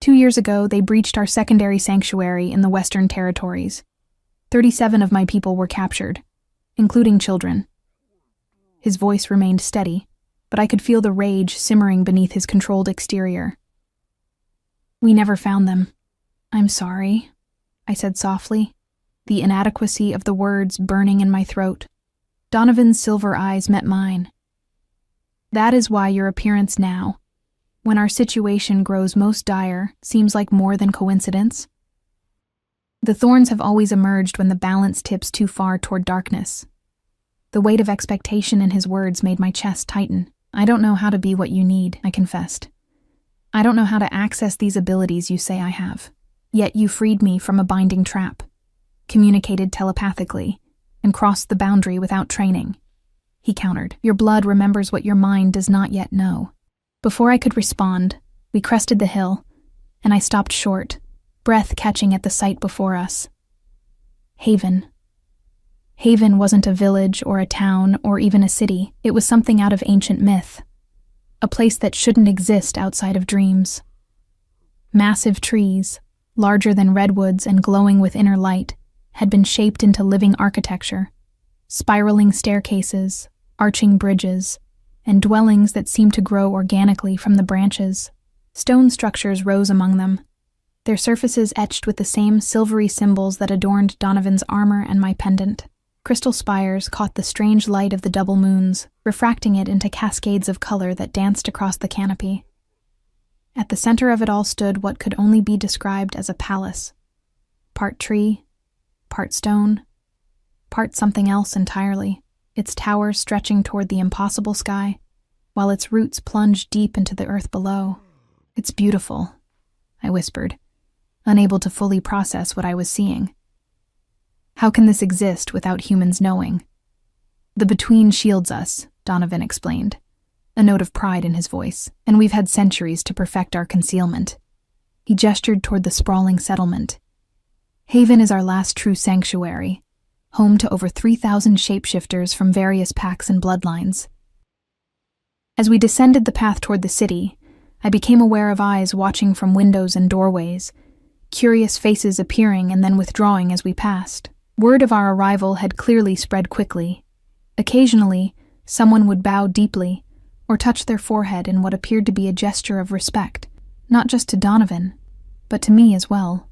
2 years ago, they breached our secondary sanctuary in the Western Territories. 37 of my people were captured, including children. His voice remained steady, but I could feel the rage simmering beneath his controlled exterior. We never found them. I'm sorry, I said softly, the inadequacy of the words burning in my throat. Donovan's silver eyes met mine. That is why your appearance now, when our situation grows most dire, seems like more than coincidence. The thorns have always emerged when the balance tips too far toward darkness. The weight of expectation in his words made my chest tighten. I don't know how to be what you need, I confessed. I don't know how to access these abilities you say I have. Yet you freed me from a binding trap, communicated telepathically, and crossed the boundary without training. He countered. Your blood remembers what your mind does not yet know. Before I could respond, we crested the hill, and I stopped short, breath catching at the sight before us. Haven. Haven wasn't a village or a town or even a city. It was something out of ancient myth. A place that shouldn't exist outside of dreams. Massive trees, larger than redwoods and glowing with inner light, had been shaped into living architecture. Spiraling staircases, arching bridges, and dwellings that seemed to grow organically from the branches. Stone structures rose among them, their surfaces etched with the same silvery symbols that adorned Donovan's armor and my pendant. Crystal spires caught the strange light of the double moons, refracting it into cascades of color that danced across the canopy. At the center of it all stood what could only be described as a palace. Part tree, part stone, part something else entirely, its towers stretching toward the impossible sky, while its roots plunged deep into the earth below. It's beautiful, I whispered, unable to fully process what I was seeing. How can this exist without humans knowing? The Between shields us, Donovan explained, a note of pride in his voice, and we've had centuries to perfect our concealment. He gestured toward the sprawling settlement. Haven is our last true sanctuary, home to over 3,000 shapeshifters from various packs and bloodlines. As we descended the path toward the city, I became aware of eyes watching from windows and doorways, curious faces appearing and then withdrawing as we passed. Word of our arrival had clearly spread quickly. Occasionally, someone would bow deeply or touch their forehead in what appeared to be a gesture of respect, not just to Donovan, but to me as well.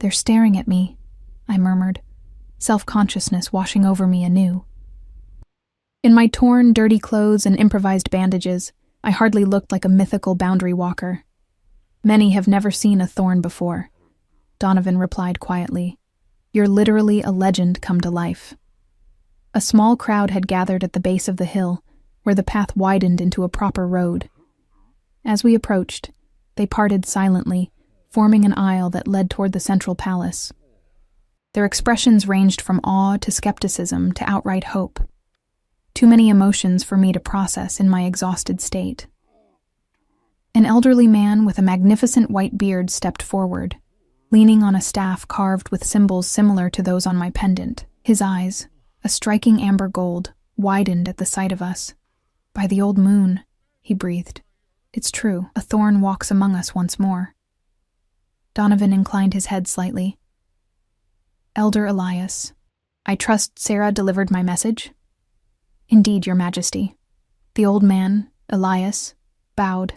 They're staring at me, I murmured, self-consciousness washing over me anew. In my torn, dirty clothes and improvised bandages, I hardly looked like a mythical boundary walker. Many have never seen a thorn before, Donovan replied quietly. You're literally a legend come to life. A small crowd had gathered at the base of the hill, where the path widened into a proper road. As we approached, they parted silently, forming an aisle that led toward the central palace. Their expressions ranged from awe to skepticism to outright hope. Too many emotions for me to process in my exhausted state. An elderly man with a magnificent white beard stepped forward, leaning on a staff carved with symbols similar to those on my pendant. His eyes, a striking amber gold, widened at the sight of us. By the old moon, he breathed. It's true, a thorn walks among us once more. Donovan inclined his head slightly. Elder Elias, I trust Sarah delivered my message? Indeed, Your Majesty. The old man, Elias, bowed,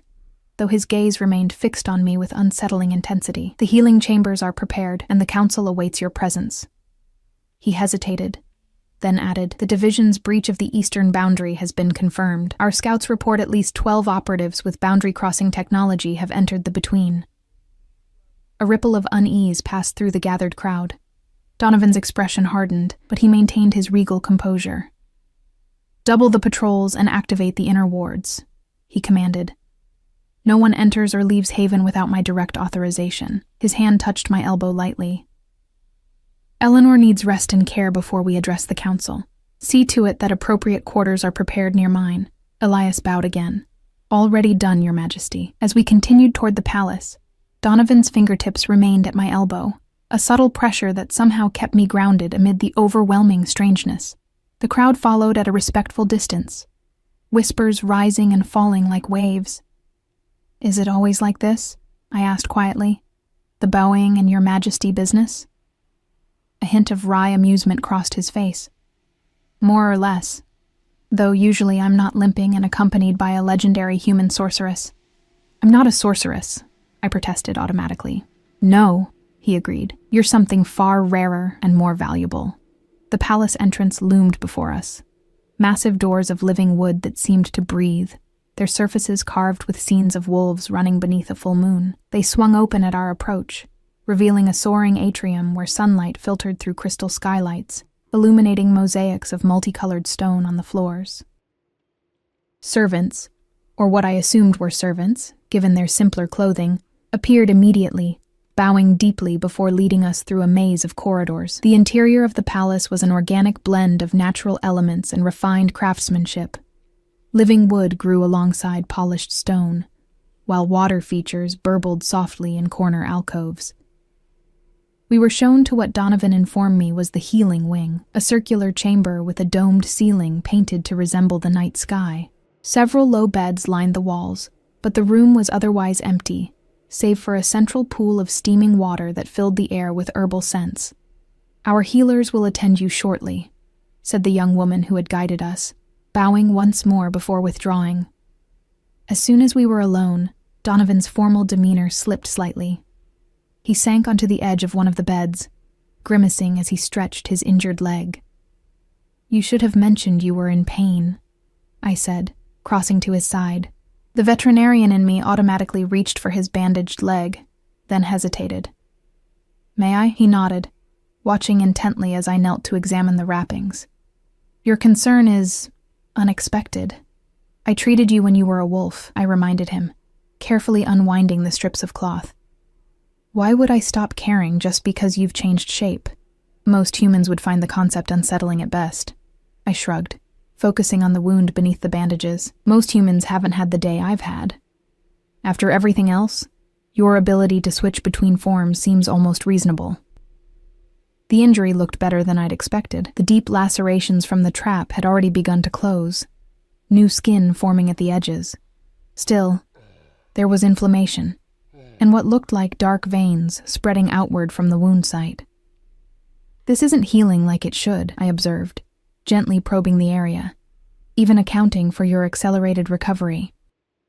though his gaze remained fixed on me with unsettling intensity. The healing chambers are prepared, and the council awaits your presence. He hesitated, then added, the division's breach of the eastern boundary has been confirmed. Our scouts report at least 12 operatives with boundary-crossing technology have entered the Between. A ripple of unease passed through the gathered crowd. Donovan's expression hardened, but he maintained his regal composure. Double the patrols and activate the inner wards, he commanded. No one enters or leaves Haven without my direct authorization. His hand touched my elbow lightly. Eleanor needs rest and care before we address the council. See to it that appropriate quarters are prepared near mine. Elias bowed again. Already done, Your Majesty. As we continued toward the palace, Donovan's fingertips remained at my elbow, a subtle pressure that somehow kept me grounded amid the overwhelming strangeness. The crowd followed at a respectful distance, whispers rising and falling like waves. Is it always like this? I asked quietly. The bowing and your majesty business? A hint of wry amusement crossed his face. More or less, though usually I'm not limping and accompanied by a legendary human sorceress. I'm not a sorceress, I protested automatically. No, he agreed. You're something far rarer and more valuable. The palace entrance loomed before us. Massive doors of living wood that seemed to breathe, their surfaces carved with scenes of wolves running beneath a full moon. They swung open at our approach, revealing a soaring atrium where sunlight filtered through crystal skylights, illuminating mosaics of multicolored stone on the floors. Servants, or what I assumed were servants, given their simpler clothing, appeared immediately, bowing deeply before leading us through a maze of corridors. The interior of the palace was an organic blend of natural elements and refined craftsmanship. Living wood grew alongside polished stone, while water features burbled softly in corner alcoves. We were shown to what Donovan informed me was the healing wing, a circular chamber with a domed ceiling painted to resemble the night sky. Several low beds lined the walls, but the room was otherwise empty, save for a central pool of steaming water that filled the air with herbal scents. Our healers will attend you shortly, said the young woman who had guided us, bowing once more before withdrawing. As soon as we were alone, Donovan's formal demeanor slipped slightly. He sank onto the edge of one of the beds, grimacing as he stretched his injured leg. You should have mentioned you were in pain, I said, crossing to his side. The veterinarian in me automatically reached for his bandaged leg, then hesitated. May I? He nodded, watching intently as I knelt to examine the wrappings. Your concern is unexpected. I treated you when you were a wolf, I reminded him, carefully unwinding the strips of cloth. Why would I stop caring just because you've changed shape? Most humans would find the concept unsettling at best. I shrugged, focusing on the wound beneath the bandages. Most humans haven't had the day I've had. After everything else, your ability to switch between forms seems almost reasonable. The injury looked better than I'd expected. The deep lacerations from the trap had already begun to close, new skin forming at the edges. Still, there was inflammation, and what looked like dark veins spreading outward from the wound site. This isn't healing like it should, I observed, gently probing the area, even accounting for your accelerated recovery.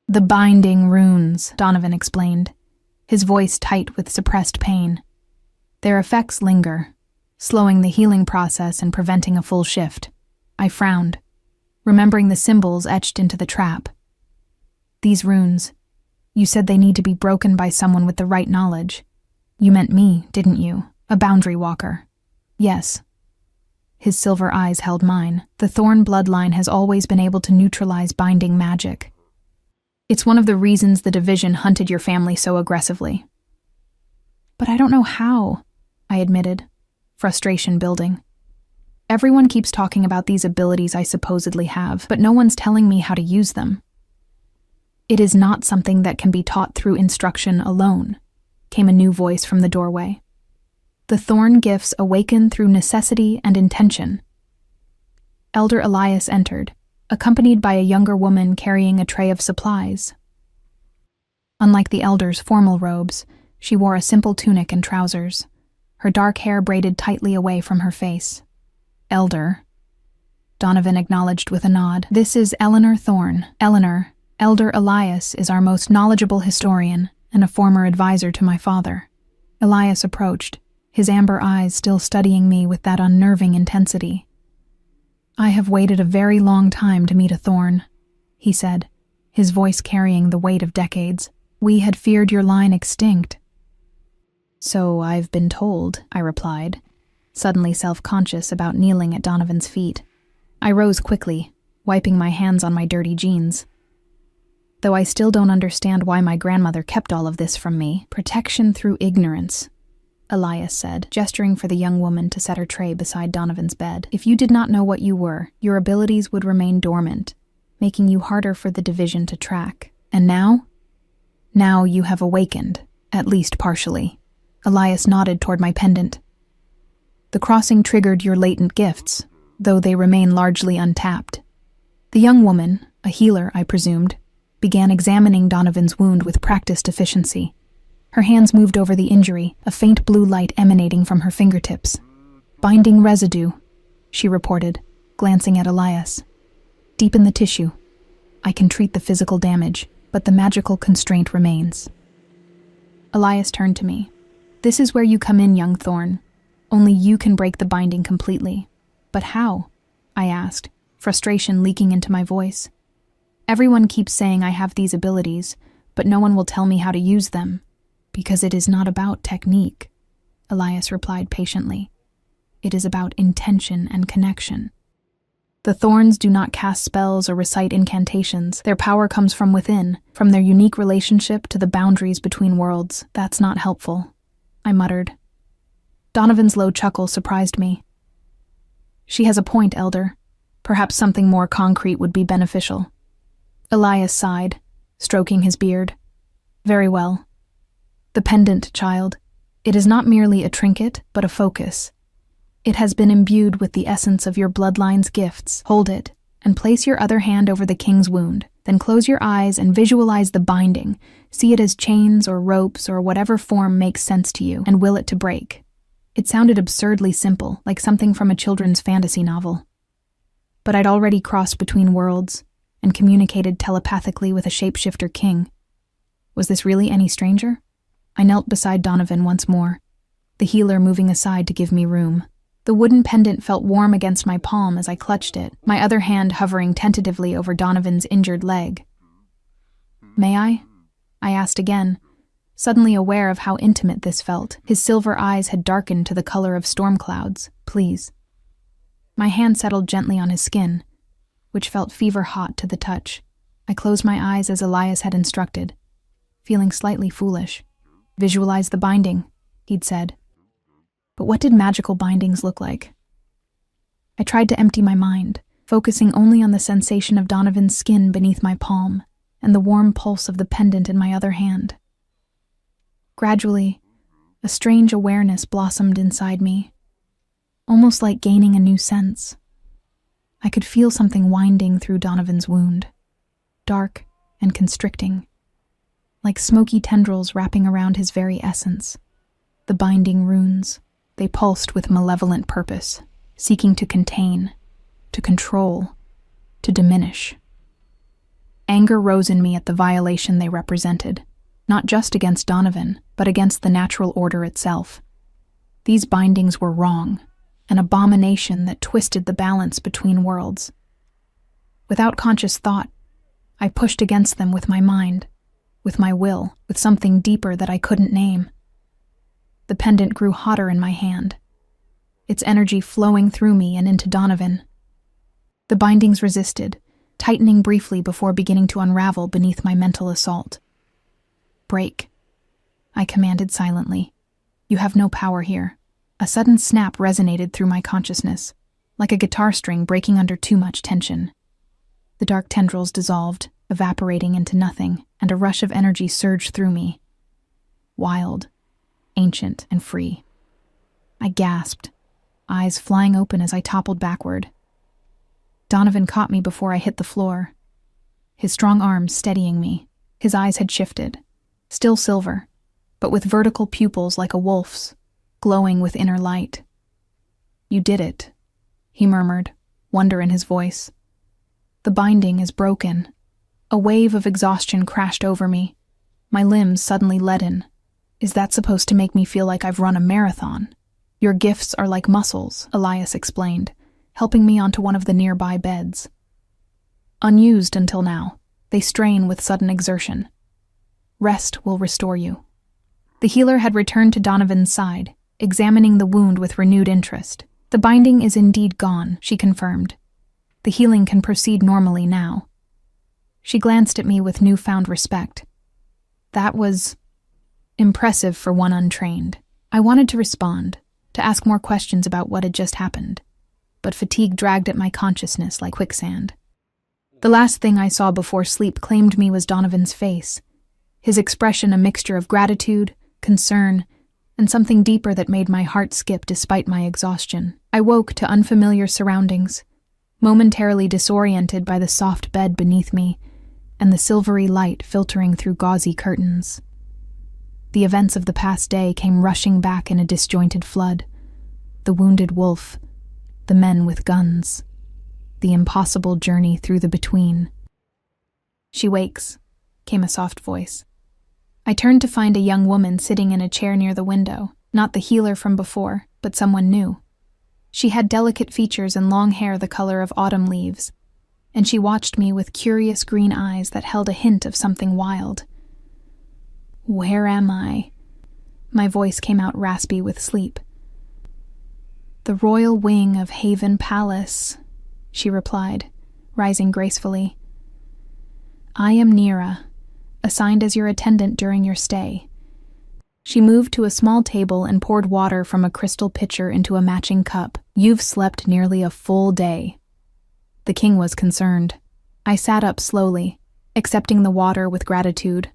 The binding runes, Donovan explained, his voice tight with suppressed pain. Their effects linger, slowing the healing process and preventing a full shift. I frowned, remembering the symbols etched into the trap. These runes, you said they need to be broken by someone with the right knowledge. You meant me, didn't you? A boundary walker. Yes. His silver eyes held mine. The Thorn bloodline has always been able to neutralize binding magic. It's one of the reasons the division hunted your family so aggressively. But I don't know how, I admitted, frustration building. Everyone keeps talking about these abilities I supposedly have, but no one's telling me how to use them. It is not something that can be taught through instruction alone, came a new voice from the doorway. The Thorn gifts awaken through necessity and intention. Elder Elias entered, accompanied by a younger woman carrying a tray of supplies. Unlike the elder's formal robes, she wore a simple tunic and trousers, her dark hair braided tightly away from her face. Elder, Donovan acknowledged with a nod. This is Eleanor Thorn. Eleanor, Elder Elias is our most knowledgeable historian and a former advisor to my father. Elias approached, his amber eyes still studying me with that unnerving intensity. I have waited a very long time to meet a Thorn, he said, his voice carrying the weight of decades. We had feared your line extinct. So I've been told, I replied, suddenly self-conscious about kneeling at Donovan's feet. I rose quickly, wiping my hands on my dirty jeans. Though I still don't understand why my grandmother kept all of this from me. Protection through ignorance, Elias said, gesturing for the young woman to set her tray beside Donovan's bed. If you did not know what you were, your abilities would remain dormant, making you harder for the division to track. And now? Now you have awakened, at least partially. Elias nodded toward my pendant. The crossing triggered your latent gifts, though they remain largely untapped. The young woman, a healer I presumed, began examining Donovan's wound with practiced efficiency. Her hands moved over the injury, a faint blue light emanating from her fingertips. "Binding residue," she reported, glancing at Elias. "Deep in the tissue. I can treat the physical damage, but the magical constraint remains." Elias turned to me. "This is where you come in, young Thorn. Only you can break the binding completely." "But how?" I asked, frustration leaking into my voice. "Everyone keeps saying I have these abilities, but no one will tell me how to use them. Because it is not about technique," Elias replied patiently. "It is about intention and connection. The Thorns do not cast spells or recite incantations. Their power comes from within, from their unique relationship to the boundaries between worlds. That's not helpful," I muttered. Donovan's low chuckle surprised me. "She has a point, Elder. Perhaps something more concrete would be beneficial." Elias sighed, stroking his beard. "Very well. The pendant, child. It is not merely a trinket, but a focus. It has been imbued with the essence of your bloodline's gifts. Hold it, and place your other hand over the king's wound. Then close your eyes and visualize the binding. See it as chains or ropes or whatever form makes sense to you, and will it to break." It sounded absurdly simple, like something from a children's fantasy novel. But I'd already crossed between worlds and communicated telepathically with a shapeshifter king. Was this really any stranger? I knelt beside Donovan once more, the healer moving aside to give me room. The wooden pendant felt warm against my palm as I clutched it, my other hand hovering tentatively over Donovan's injured leg. "May I?" I asked again, suddenly aware of how intimate this felt. His silver eyes had darkened to the color of storm clouds. "Please." My hand settled gently on his skin, which felt fever-hot to the touch. I closed my eyes as Elias had instructed, feeling slightly foolish. "Visualize the binding," he'd said. But what did magical bindings look like? I tried to empty my mind, focusing only on the sensation of Donovan's skin beneath my palm and the warm pulse of the pendant in my other hand. Gradually, a strange awareness blossomed inside me, almost like gaining a new sense. I could feel something winding through Donovan's wound, dark and constricting, like smoky tendrils wrapping around his very essence. The binding runes, they pulsed with malevolent purpose, seeking to contain, to control, to diminish. Anger rose in me at the violation they represented, not just against Donovan, but against the natural order itself. These bindings were wrong, an abomination that twisted the balance between worlds. Without conscious thought, I pushed against them with my mind, with my will, with something deeper that I couldn't name. The pendant grew hotter in my hand, its energy flowing through me and into Donovan. The bindings resisted, tightening briefly before beginning to unravel beneath my mental assault. "Break," I commanded silently. "You have no power here." A sudden snap resonated through my consciousness, like a guitar string breaking under too much tension. The dark tendrils dissolved, evaporating into nothing, and a rush of energy surged through me. Wild, ancient, and free. I gasped, eyes flying open as I toppled backward. Donovan caught me before I hit the floor, his strong arms steadying me. His eyes had shifted, still silver, but with vertical pupils like a wolf's, glowing with inner light. "You did it," he murmured, wonder in his voice. "The binding is broken." A wave of exhaustion crashed over me, my limbs suddenly leaden. "Is that supposed to make me feel like I've run a marathon?" "Your gifts are like muscles," Elias explained, helping me onto one of the nearby beds. "Unused until now, they strain with sudden exertion. Rest will restore you." The healer had returned to Donovan's side, examining the wound with renewed interest. "The binding is indeed gone," she confirmed. "The healing can proceed normally now." She glanced at me with newfound respect. That was impressive for one untrained. I wanted to respond, to ask more questions about what had just happened, but fatigue dragged at my consciousness like quicksand. The last thing I saw before sleep claimed me was Donovan's face, his expression a mixture of gratitude, concern, and something deeper that made my heart skip despite my exhaustion. I woke to unfamiliar surroundings, momentarily disoriented by the soft bed beneath me and the silvery light filtering through gauzy curtains. The events of the past day came rushing back in a disjointed flood. The wounded wolf, the men with guns, the impossible journey through the between. "She wakes," came a soft voice. I turned to find a young woman sitting in a chair near the window, not the healer from before, but someone new. She had delicate features and long hair the color of autumn leaves, and she watched me with curious green eyes that held a hint of something wild. "Where am I?" My voice came out raspy with sleep. "The royal wing of Haven Palace," she replied, rising gracefully. "I am Nira, assigned as your attendant during your stay." She moved to a small table and poured water from a crystal pitcher into a matching cup. "You've slept nearly a full day." The king was concerned. I sat up slowly, accepting the water with gratitude.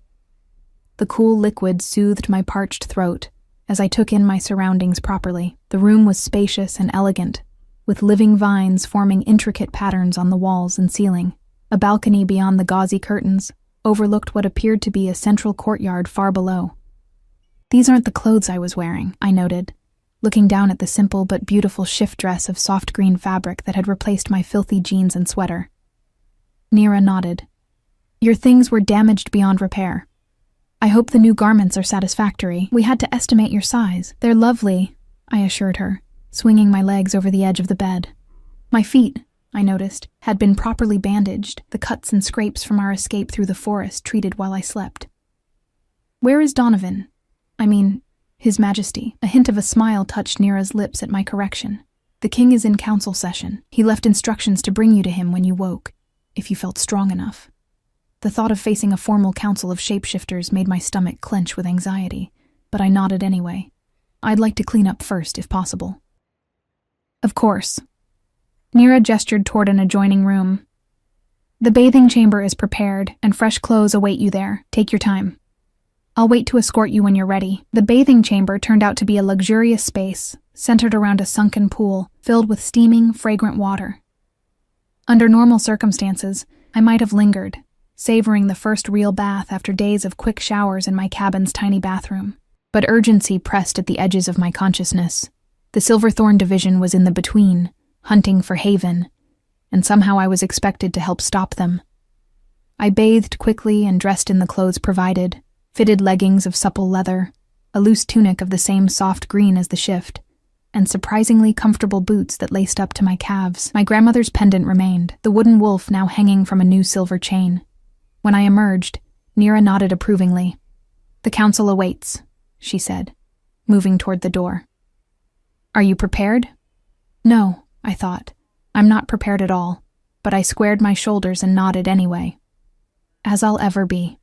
The cool liquid soothed my parched throat as I took in my surroundings properly. The room was spacious and elegant, with living vines forming intricate patterns on the walls and ceiling. A balcony beyond the gauzy curtains overlooked what appeared to be a central courtyard far below. "These aren't the clothes I was wearing," I noted, looking down at the simple but beautiful shift dress of soft green fabric that had replaced my filthy jeans and sweater. Nira nodded. "Your things were damaged beyond repair. I hope the new garments are satisfactory. We had to estimate your size." "They're lovely," I assured her, swinging my legs over the edge of the bed. My feet, I noticed, had been properly bandaged, the cuts and scrapes from our escape through the forest treated while I slept. "Where is Donovan? I mean, His Majesty." A hint of a smile touched Nira's lips at my correction. "The king is in council session. He left instructions to bring you to him when you woke, if you felt strong enough." The thought of facing a formal council of shapeshifters made my stomach clench with anxiety, but I nodded anyway. I'd like to clean up first, if possible. "Of course." Nira gestured toward an adjoining room. "The bathing chamber is prepared, and fresh clothes await you there. Take your time. I'll wait to escort you when you're ready." The bathing chamber turned out to be a luxurious space, centered around a sunken pool, filled with steaming, fragrant water. Under normal circumstances, I might have lingered, savoring the first real bath after days of quick showers in my cabin's tiny bathroom. But urgency pressed at the edges of my consciousness. The Silverthorn Division was in the between, hunting for Haven, and somehow I was expected to help stop them. I bathed quickly and dressed in the clothes provided, fitted leggings of supple leather, a loose tunic of the same soft green as the shift, and surprisingly comfortable boots that laced up to my calves. My grandmother's pendant remained, the wooden wolf now hanging from a new silver chain. When I emerged, Nira nodded approvingly. "The council awaits," she said, moving toward the door. "Are you prepared?" "No," I thought. "I'm not prepared at all," but I squared my shoulders and nodded anyway. As I'll ever be.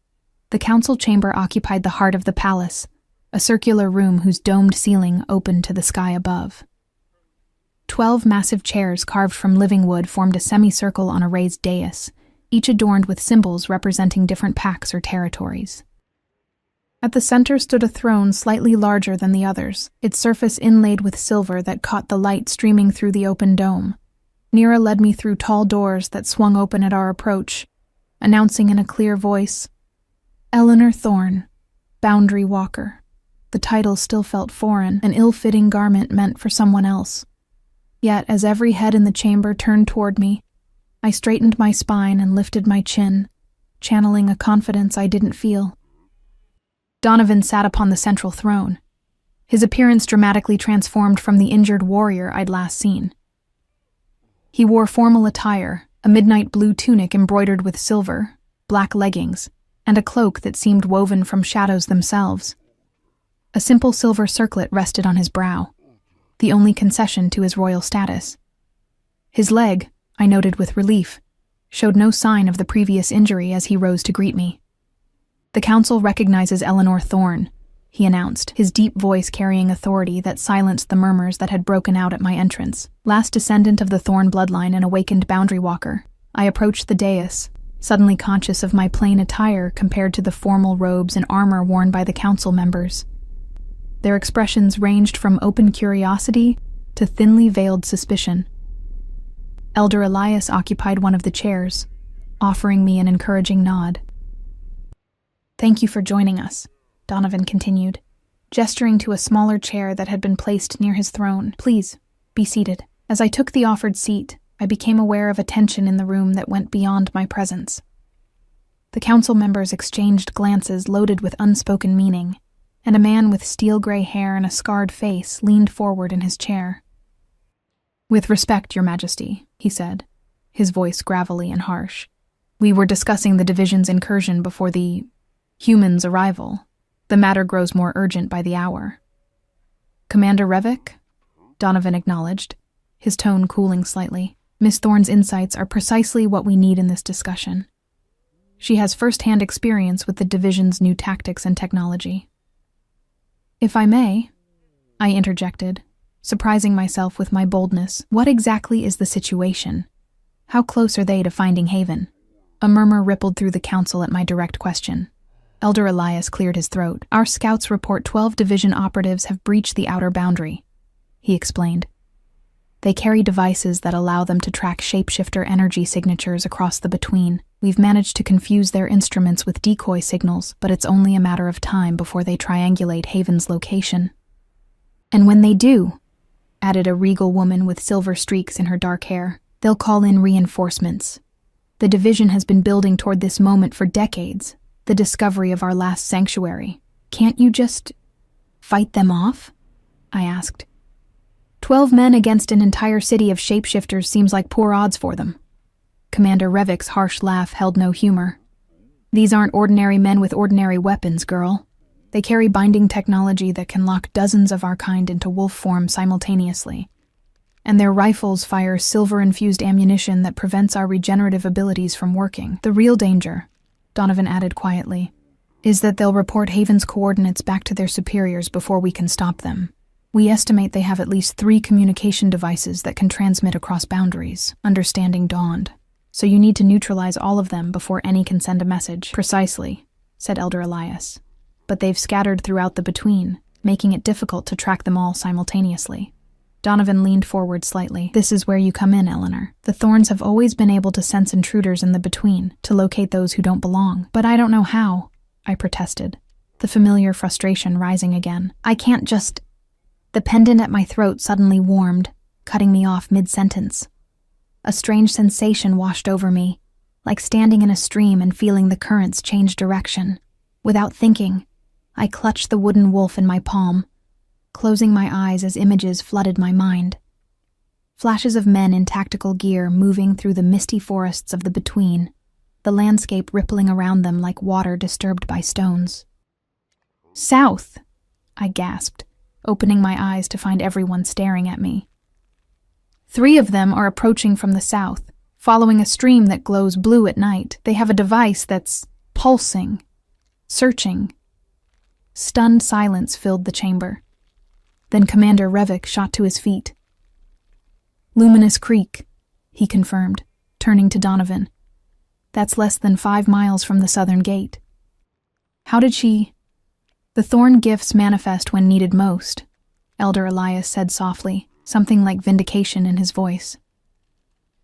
The council chamber occupied the heart of the palace, a circular room whose domed ceiling opened to the sky above. 12 massive chairs carved from living wood formed a semicircle on a raised dais, each adorned with symbols representing different packs or territories. At the center stood a throne slightly larger than the others, its surface inlaid with silver that caught the light streaming through the open dome. Nira led me through tall doors that swung open at our approach, announcing in a clear voice, "Eleanor Thorne, Boundary Walker." The title still felt foreign, an ill-fitting garment meant for someone else. Yet, as every head in the chamber turned toward me, I straightened my spine and lifted my chin, channeling a confidence I didn't feel. Donovan sat upon the central throne, his appearance dramatically transformed from the injured warrior I'd last seen. He wore formal attire, a midnight blue tunic embroidered with silver, black leggings, and a cloak that seemed woven from shadows themselves. A simple silver circlet rested on his brow, the only concession to his royal status. His leg, I noted with relief, showed no sign of the previous injury as he rose to greet me. "The council recognizes Eleanor Thorne," he announced, his deep voice carrying authority that silenced the murmurs that had broken out at my entrance. Last descendant of the Thorne bloodline and awakened boundary walker, I approached the dais, suddenly conscious of my plain attire compared to the formal robes and armor worn by the council members. Their expressions ranged from open curiosity to thinly veiled suspicion. Elder Elias occupied one of the chairs, offering me an encouraging nod. "Thank you for joining us," Donovan continued, gesturing to a smaller chair that had been placed near his throne. "Please, be seated." As I took the offered seat, I became aware of a tension in the room that went beyond my presence. The council members exchanged glances loaded with unspoken meaning, and a man with steel-gray hair and a scarred face leaned forward in his chair. "With respect, Your Majesty," he said, his voice gravelly and harsh. "We were discussing the division's incursion before the humans' arrival. The matter grows more urgent by the hour." "Commander Revik?" Donovan acknowledged, his tone cooling slightly. "Miss Thorne's insights are precisely what we need in this discussion. She has first-hand experience with the division's new tactics and technology." "If I may," I interjected, surprising myself with my boldness, "what exactly is the situation? How close are they to finding Haven?" A murmur rippled through the council at my direct question. Elder Elias cleared his throat. "Our scouts report 12 division operatives have breached the outer boundary," he explained. "They carry devices that allow them to track shapeshifter energy signatures across the between. We've managed to confuse their instruments with decoy signals, but it's only a matter of time before they triangulate Haven's location." "And when they do," added a regal woman with silver streaks in her dark hair, "they'll call in reinforcements. The division has been building toward this moment for decades, the discovery of our last sanctuary. Can't you just fight them off?" I asked. 12 men against an entire city of shapeshifters seems like poor odds for them." Commander Revik's harsh laugh held no humor. "These aren't ordinary men with ordinary weapons, girl. They carry binding technology that can lock dozens of our kind into wolf form simultaneously. And their rifles fire silver-infused ammunition that prevents our regenerative abilities from working. The real danger," Donovan added quietly, "is that they'll report Haven's coordinates back to their superiors before we can stop them. We estimate they have at least 3 communication devices that can transmit across boundaries." Understanding dawned. "So you need to neutralize all of them before any can send a message." "Precisely," said Elder Elias. "But they've scattered throughout the between, making it difficult to track them all simultaneously." Donovan leaned forward slightly. "This is where you come in, Eleanor. The Thorns have always been able to sense intruders in the between, to locate those who don't belong. But I don't know how," I protested, the familiar frustration rising again. "I can't just—" The pendant at my throat suddenly warmed, cutting me off mid-sentence. A strange sensation washed over me, like standing in a stream and feeling the currents change direction. Without thinking, I clutched the wooden wolf in my palm, closing my eyes as images flooded my mind. Flashes of men in tactical gear moving through the misty forests of the between, the landscape rippling around them like water disturbed by stones. "South!" I gasped, opening my eyes to find everyone staring at me. 3 of them are approaching from the south, following a stream that glows blue at night. They have a device that's pulsing, searching. Stunned silence filled the chamber. Then Commander Revik shot to his feet. "Luminous Creek," he confirmed, turning to Donovan. "That's less than 5 miles from the southern gate." "How did she—" "The Thorn gifts manifest when needed most," Elder Elias said softly, something like vindication in his voice.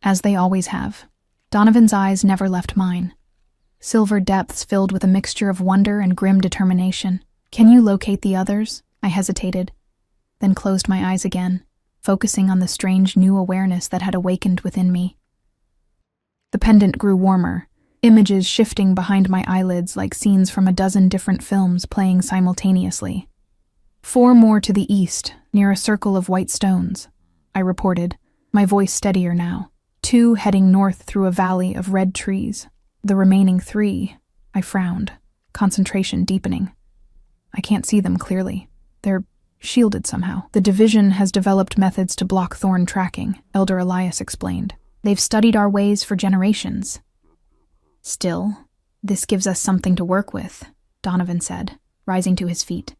"As they always have." Donovan's eyes never left mine, silver depths filled with a mixture of wonder and grim determination. "Can you locate the others?" I hesitated, then closed my eyes again, focusing on the strange new awareness that had awakened within me. The pendant grew warmer, images shifting behind my eyelids like scenes from a dozen different films playing simultaneously. 4 more to the east, near a circle of white stones, I reported, my voice steadier now. 2 heading north through a valley of red trees. The remaining 3, I frowned, concentration deepening. I can't see them clearly. They're shielded somehow. "The division has developed methods to block Thorn tracking," Elder Elias explained. "They've studied our ways for generations." "Still, this gives us something to work with," Donovan said, rising to his feet.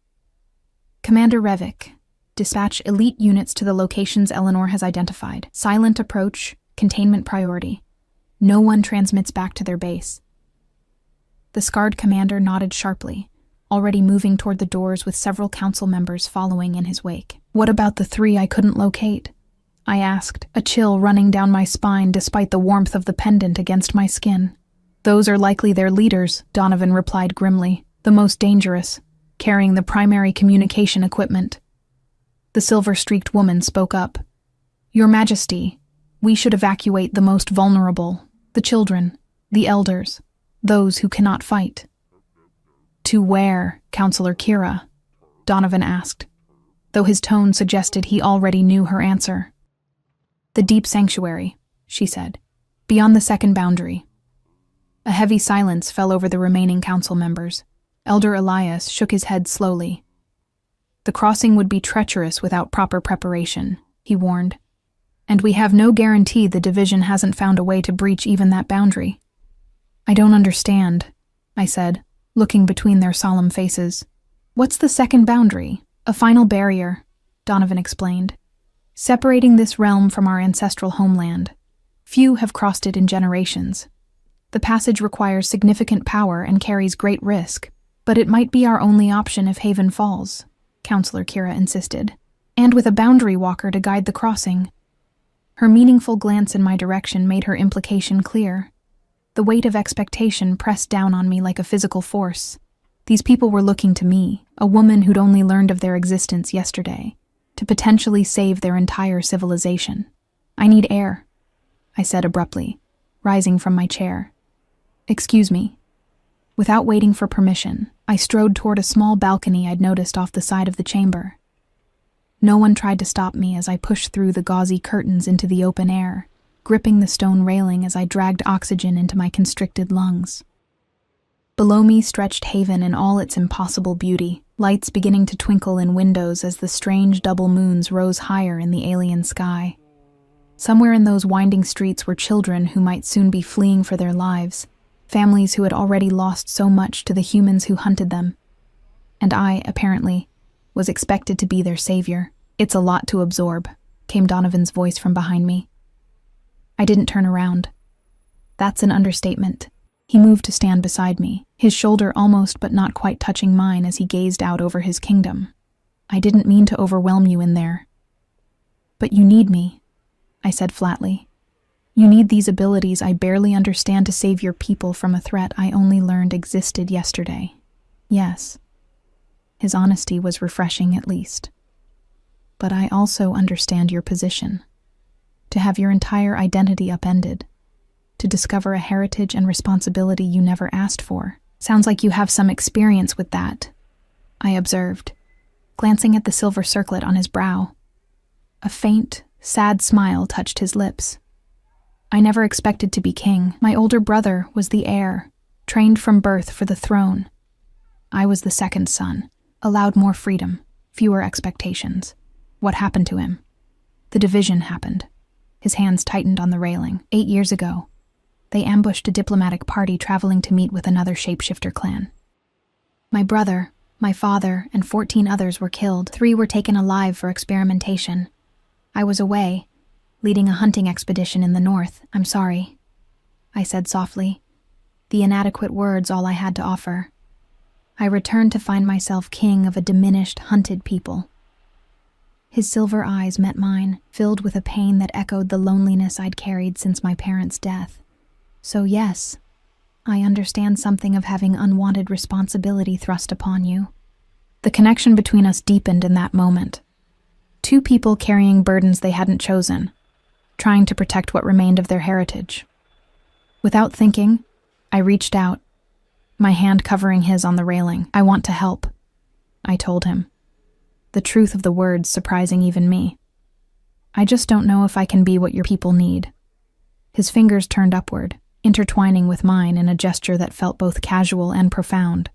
"Commander Revik, dispatch elite units to the locations Eleanor has identified. Silent approach, containment priority. No one transmits back to their base." The scarred commander nodded sharply, already moving toward the doors with several council members following in his wake. "What about the 3 I couldn't locate?" I asked, a chill running down my spine despite the warmth of the pendant against my skin. Those are likely their leaders, Donovan replied grimly. The most dangerous, carrying the primary communication equipment. The silver-streaked woman spoke up. Your Majesty, we should evacuate the most vulnerable, the children, the elders, those who cannot fight. To where, Counselor Kira? Donovan asked, though his tone suggested he already knew her answer. The deep sanctuary, she said, beyond the second boundary. A heavy silence fell over the remaining council members. Elder Elias shook his head slowly. The crossing would be treacherous without proper preparation, he warned. And we have no guarantee the division hasn't found a way to breach even that boundary. I don't understand, I said, looking between their solemn faces. What's the second boundary? A final barrier, Donovan explained, separating this realm from our ancestral homeland. Few have crossed it in generations. The passage requires significant power and carries great risk, but it might be our only option if Haven falls, Counselor Kira insisted, and with a boundary walker to guide the crossing. Her meaningful glance in my direction made her implication clear. The weight of expectation pressed down on me like a physical force. These people were looking to me, a woman who'd only learned of their existence yesterday, to potentially save their entire civilization. I need air, I said abruptly, rising from my chair. Excuse me. Without waiting for permission, I strode toward a small balcony I'd noticed off the side of the chamber. No one tried to stop me as I pushed through the gauzy curtains into the open air, gripping the stone railing as I dragged oxygen into my constricted lungs. Below me stretched Haven in all its impossible beauty, lights beginning to twinkle in windows as the strange double moons rose higher in the alien sky. Somewhere in those winding streets were children who might soon be fleeing for their lives, families who had already lost so much to the humans who hunted them. And I, apparently, was expected to be their savior. It's a lot to absorb, came Donovan's voice from behind me. I didn't turn around. That's an understatement. He moved to stand beside me, his shoulder almost but not quite touching mine as he gazed out over his kingdom. I didn't mean to overwhelm you in there. But you need me, I said flatly. You need these abilities I barely understand to save your people from a threat I only learned existed yesterday. Yes. His honesty was refreshing at least. But I also understand your position. To have your entire identity upended. To discover a heritage and responsibility you never asked for. Sounds like you have some experience with that, I observed, glancing at the silver circlet on his brow. A faint, sad smile touched his lips. I never expected to be king. My older brother was the heir, trained from birth for the throne. I was the second son, allowed more freedom, fewer expectations. What happened to him? The division happened. His hands tightened on the railing. 8 years ago, they ambushed a diplomatic party traveling to meet with another shapeshifter clan. My brother, my father, and 14 others were killed. 3 were taken alive for experimentation. I was away, leading a hunting expedition in the north. I'm sorry, I said softly, the inadequate words all I had to offer. I returned to find myself king of a diminished, hunted people. His silver eyes met mine, filled with a pain that echoed the loneliness I'd carried since my parents' death. So yes, I understand something of having unwanted responsibility thrust upon you. The connection between us deepened in that moment. 2 people carrying burdens they hadn't chosen, trying to protect what remained of their heritage. Without thinking, I reached out, my hand covering his on the railing. I want to help, I told him, the truth of the words surprising even me. I just don't know if I can be what your people need. His fingers turned upward, intertwining with mine in a gesture that felt both casual and profound.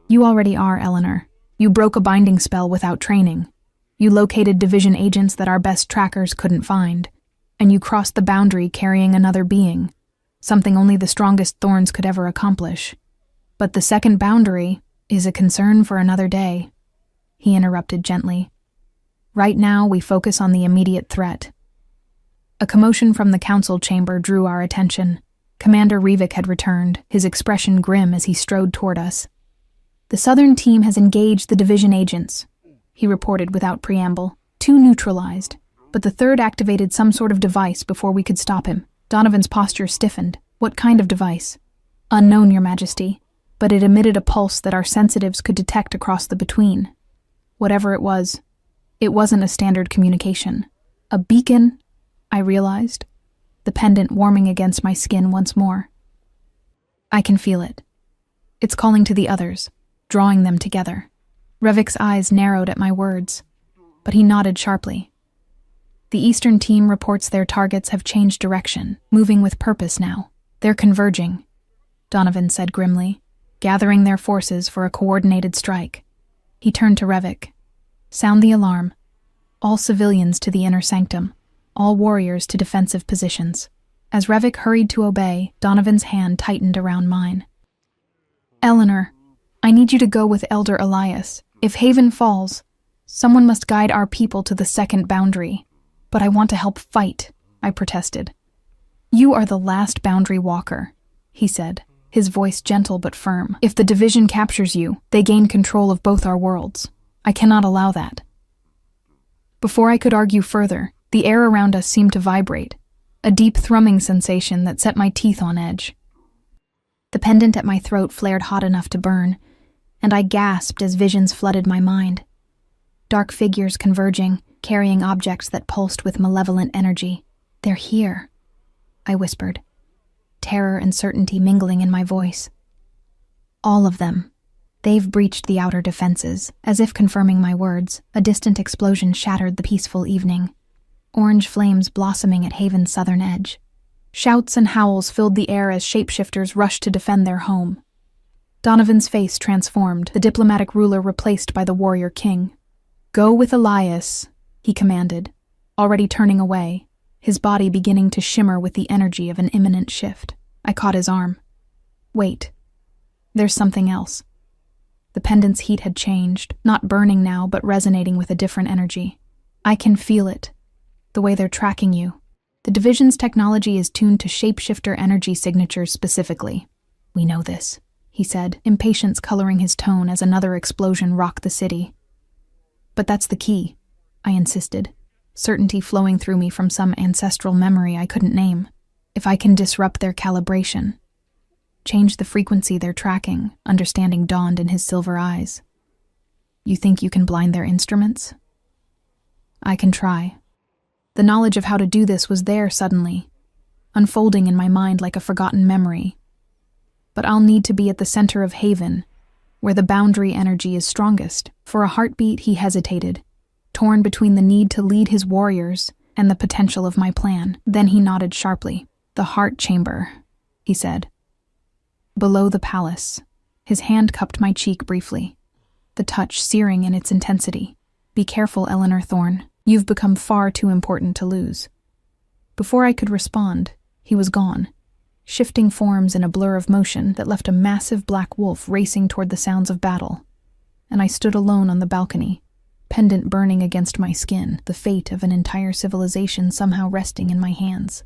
You already are, Eleanor. You broke a binding spell without training. You located division agents that our best trackers couldn't find. And you crossed the boundary carrying another being, something only the strongest thorns could ever accomplish. But the second boundary is a concern for another day, he interrupted gently. Right now, we focus on the immediate threat. A commotion from the council chamber drew our attention. Commander Rivik had returned, his expression grim as he strode toward us. The southern team has engaged the division agents, he reported without preamble. 2 neutralized, but the 3rd activated some sort of device before we could stop him. Donovan's posture stiffened. What kind of device? Unknown, Your Majesty, but it emitted a pulse that our sensitives could detect across the between. Whatever it wasn't a standard communication. A beacon, I realized, the pendant warming against my skin once more. I can feel it. It's calling to the others, drawing them together. Revik's eyes narrowed at my words, but he nodded sharply. The Eastern team reports their targets have changed direction, moving with purpose now. They're converging, Donovan said grimly, gathering their forces for a coordinated strike. He turned to Revik. Sound the alarm. All civilians to the inner sanctum, all warriors to defensive positions. As Revik hurried to obey, Donovan's hand tightened around mine. Eleanor, I need you to go with Elder Elias. If Haven falls, someone must guide our people to the second boundary. But I want to help fight, I protested. You are the last boundary walker, he said, his voice gentle but firm. If the division captures you, they gain control of both our worlds. I cannot allow that. Before I could argue further, the air around us seemed to vibrate, a deep thrumming sensation that set my teeth on edge. The pendant at my throat flared hot enough to burn, and I gasped as visions flooded my mind. Dark figures converging, carrying objects that pulsed with malevolent energy. They're here, I whispered, terror and certainty mingling in my voice. All of them. They've breached the outer defenses. As if confirming my words, a distant explosion shattered the peaceful evening. Orange flames blossoming at Haven's southern edge. Shouts and howls filled the air as shapeshifters rushed to defend their home. Donovan's face transformed, the diplomatic ruler replaced by the warrior king. Go with Elias, he commanded, already turning away, his body beginning to shimmer with the energy of an imminent shift. I caught his arm. Wait. There's something else. The pendant's heat had changed, not burning now, but resonating with a different energy. I can feel it. The way they're tracking you. The division's technology is tuned to shapeshifter energy signatures specifically. We know this, he said, impatience coloring his tone as another explosion rocked the city. But that's the key, I insisted, certainty flowing through me from some ancestral memory I couldn't name. If I can disrupt their calibration, change the frequency they're tracking, understanding dawned in his silver eyes. You think you can blind their instruments? I can try. The knowledge of how to do this was there suddenly, unfolding in my mind like a forgotten memory. But I'll need to be at the center of Haven, where the boundary energy is strongest. For a heartbeat, he hesitated, torn between the need to lead his warriors and the potential of my plan. Then he nodded sharply. The heart chamber, he said. Below the palace. His hand cupped my cheek briefly, the touch searing in its intensity. Be careful, Eleanor Thorne. You've become far too important to lose. Before I could respond, he was gone, shifting forms in a blur of motion that left a massive black wolf racing toward the sounds of battle. And I stood alone on the balcony, pendant burning against my skin, the fate of an entire civilization somehow resting in my hands.